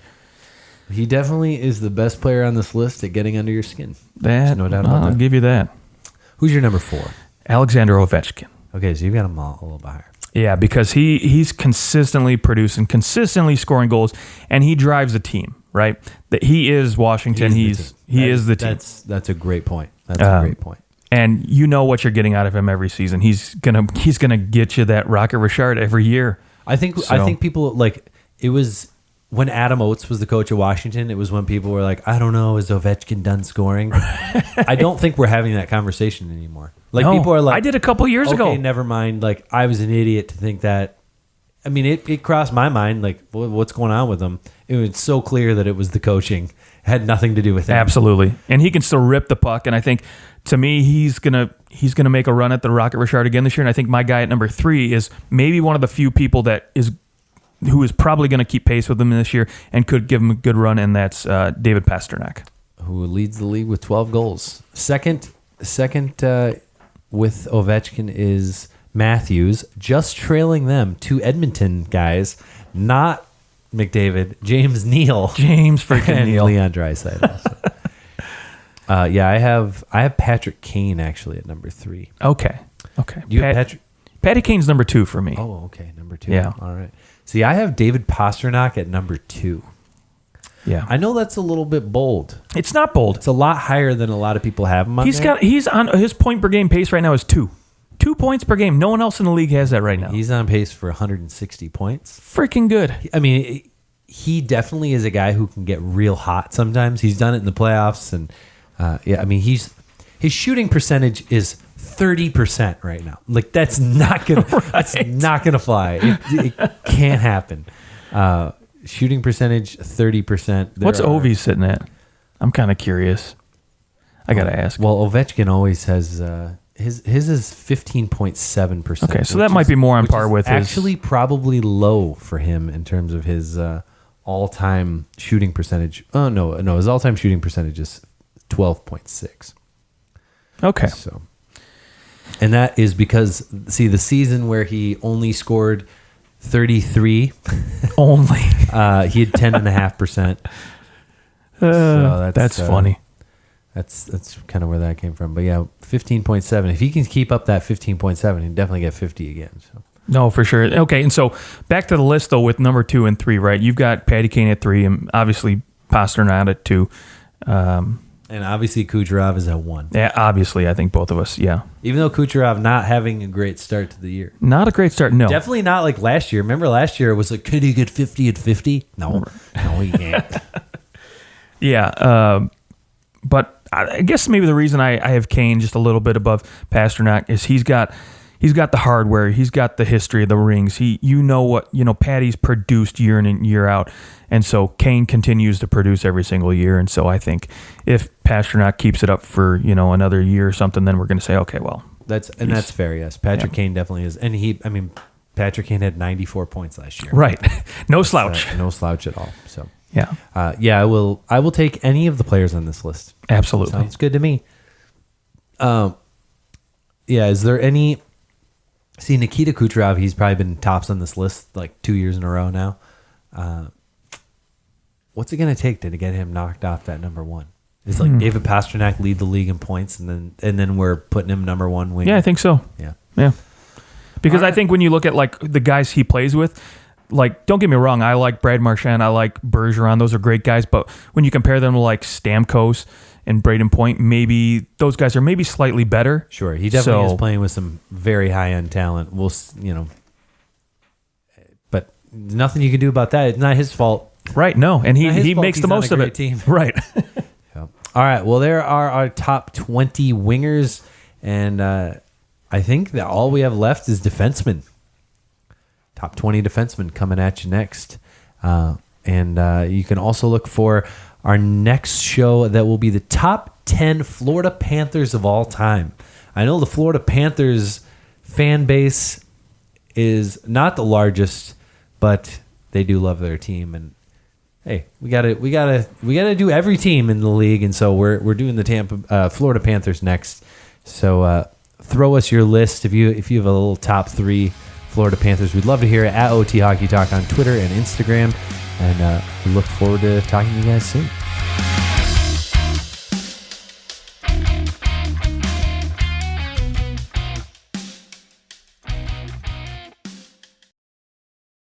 [SPEAKER 1] He definitely is the best player on this list at getting under your skin.
[SPEAKER 2] There's no doubt about that. I'll give you that.
[SPEAKER 1] Who's your number 4?
[SPEAKER 2] Alexander Ovechkin.
[SPEAKER 1] Okay, so you've got him a little bit higher.
[SPEAKER 2] Yeah, because he's consistently producing, consistently scoring goals, and he drives the team, right? That he is Washington. He is the team.
[SPEAKER 1] That's a great point. That's a great point.
[SPEAKER 2] And you know what you're getting out of him every season. He's gonna get you that Rocket Richard every year.
[SPEAKER 1] I think people like it was when Adam Oates was the coach of Washington. It was when people were like, I don't know, is Ovechkin done scoring? I don't think we're having that conversation anymore. Like people are like,
[SPEAKER 2] I did a couple years ago.
[SPEAKER 1] Okay, never mind. Like I was an idiot to think that. I mean, it crossed my mind. Like, what's going on with him? It was so clear that it was the coaching. It had nothing to do with him.
[SPEAKER 2] Absolutely, and he can still rip the puck. And I think, to me, he's gonna make a run at the Rocket Richard again this year. And I think my guy at number 3 is maybe one of the few people who is probably going to keep pace with him this year and could give him a good run, and that's David Pastrnak,
[SPEAKER 1] who leads the league with 12 goals. Second with Ovechkin is Matthews, just trailing them to Edmonton guys, not McDavid, James Neal.
[SPEAKER 2] James freaking Neal.
[SPEAKER 1] Leon Draisaitl. I have Patrick Kane actually at number 3.
[SPEAKER 2] Okay.
[SPEAKER 1] You have Patrick?
[SPEAKER 2] Patty Kane's number 2 for me.
[SPEAKER 1] Oh, okay, number 2.
[SPEAKER 2] Yeah.
[SPEAKER 1] All right. See, I have David Pastrnak at number 2.
[SPEAKER 2] Yeah.
[SPEAKER 1] I know that's a little bit bold.
[SPEAKER 2] It's not bold.
[SPEAKER 1] It's a lot higher than a lot of people have him on
[SPEAKER 2] He's on his point per game pace right now is 2. 2 points per game. No one else in the league has that right now.
[SPEAKER 1] He's on pace for 160 points.
[SPEAKER 2] Freaking good.
[SPEAKER 1] I mean, he definitely is a guy who can get real hot sometimes. He's done it in the playoffs, and his shooting percentage is 30% right now. Like that's not gonna fly. It can't happen. Shooting percentage 30%.
[SPEAKER 2] What's Ovi sitting at? I'm kind of curious. I gotta ask.
[SPEAKER 1] Well, Ovechkin always has his is 15.7%.
[SPEAKER 2] Okay, so that might be more on par with his.
[SPEAKER 1] Actually, probably low for him in terms of his all-time shooting percentage. Oh no, his all-time shooting percentage is 12.6.
[SPEAKER 2] Okay,
[SPEAKER 1] so. And that is because, see, the season where he only scored 33,
[SPEAKER 2] only
[SPEAKER 1] he had 10.5%. So
[SPEAKER 2] that's funny.
[SPEAKER 1] That's kind of where that came from. But yeah, 15.7. If he can keep up that 15.7, he'd definitely get 50 again. So.
[SPEAKER 2] No, for sure. Okay, and so back to the list though with number 2 and 3, right? You've got Patty Kane at 3, and obviously Pastrnak at 2.
[SPEAKER 1] And obviously Kucherov is at 1.
[SPEAKER 2] Yeah, obviously, I think both of us, yeah.
[SPEAKER 1] Even though Kucherov not having a great start to the year.
[SPEAKER 2] Not a great start, no.
[SPEAKER 1] Definitely not like last year. Remember last year it was like, could he get 50 at 50? No, he can't.
[SPEAKER 2] Yeah, but I guess maybe the reason I have Kane just a little bit above Pastrnak is he's got the hardware, he's got the history of the rings. Patty's produced year in and year out. And so Kane continues to produce every single year. And so I think if Pastrnak keeps it up for, another year or something, then we're going to say, okay, well.
[SPEAKER 1] That's fair, yes. Patrick Kane definitely is. And Patrick Kane had 94 points last year.
[SPEAKER 2] Right. No slouch.
[SPEAKER 1] No slouch at all. So
[SPEAKER 2] yeah.
[SPEAKER 1] I will take any of the players on this list.
[SPEAKER 2] Absolutely.
[SPEAKER 1] Sounds good to me. Is there any... See, Nikita Kucherov, he's probably been tops on this list like 2 years in a row now. What's it going to take to get him knocked off that number 1? Is like David Pastrnak lead the league in points, and then we're putting him number 1 wing?
[SPEAKER 2] Yeah, I think so.
[SPEAKER 1] Yeah.
[SPEAKER 2] Because I think when you look at like the guys he plays with, like don't get me wrong, I like Brad Marchand, I like Bergeron, those are great guys. But when you compare them to like Stamkos and Braden Point, maybe those guys are maybe slightly better.
[SPEAKER 1] Sure, he definitely is playing with some very high end talent. But nothing you can do about that. It's not his fault.
[SPEAKER 2] Right, no, and he makes the most of it.
[SPEAKER 1] Team.
[SPEAKER 2] Right.
[SPEAKER 1] All right, well, there are our top 20 wingers, and I think that all we have left is defensemen. Top 20 defensemen coming at you next. And you can also look for our next show that will be the top 10 Florida Panthers of all time. I know the Florida Panthers fan base is not the largest, but they do love their team, and hey, we gotta do every team in the league, and so we're doing the Florida Panthers next. So throw us your list if you have a little top 3 Florida Panthers. We'd love to hear it at OT Hockey Talk on Twitter and Instagram, and we look forward to talking to you guys soon.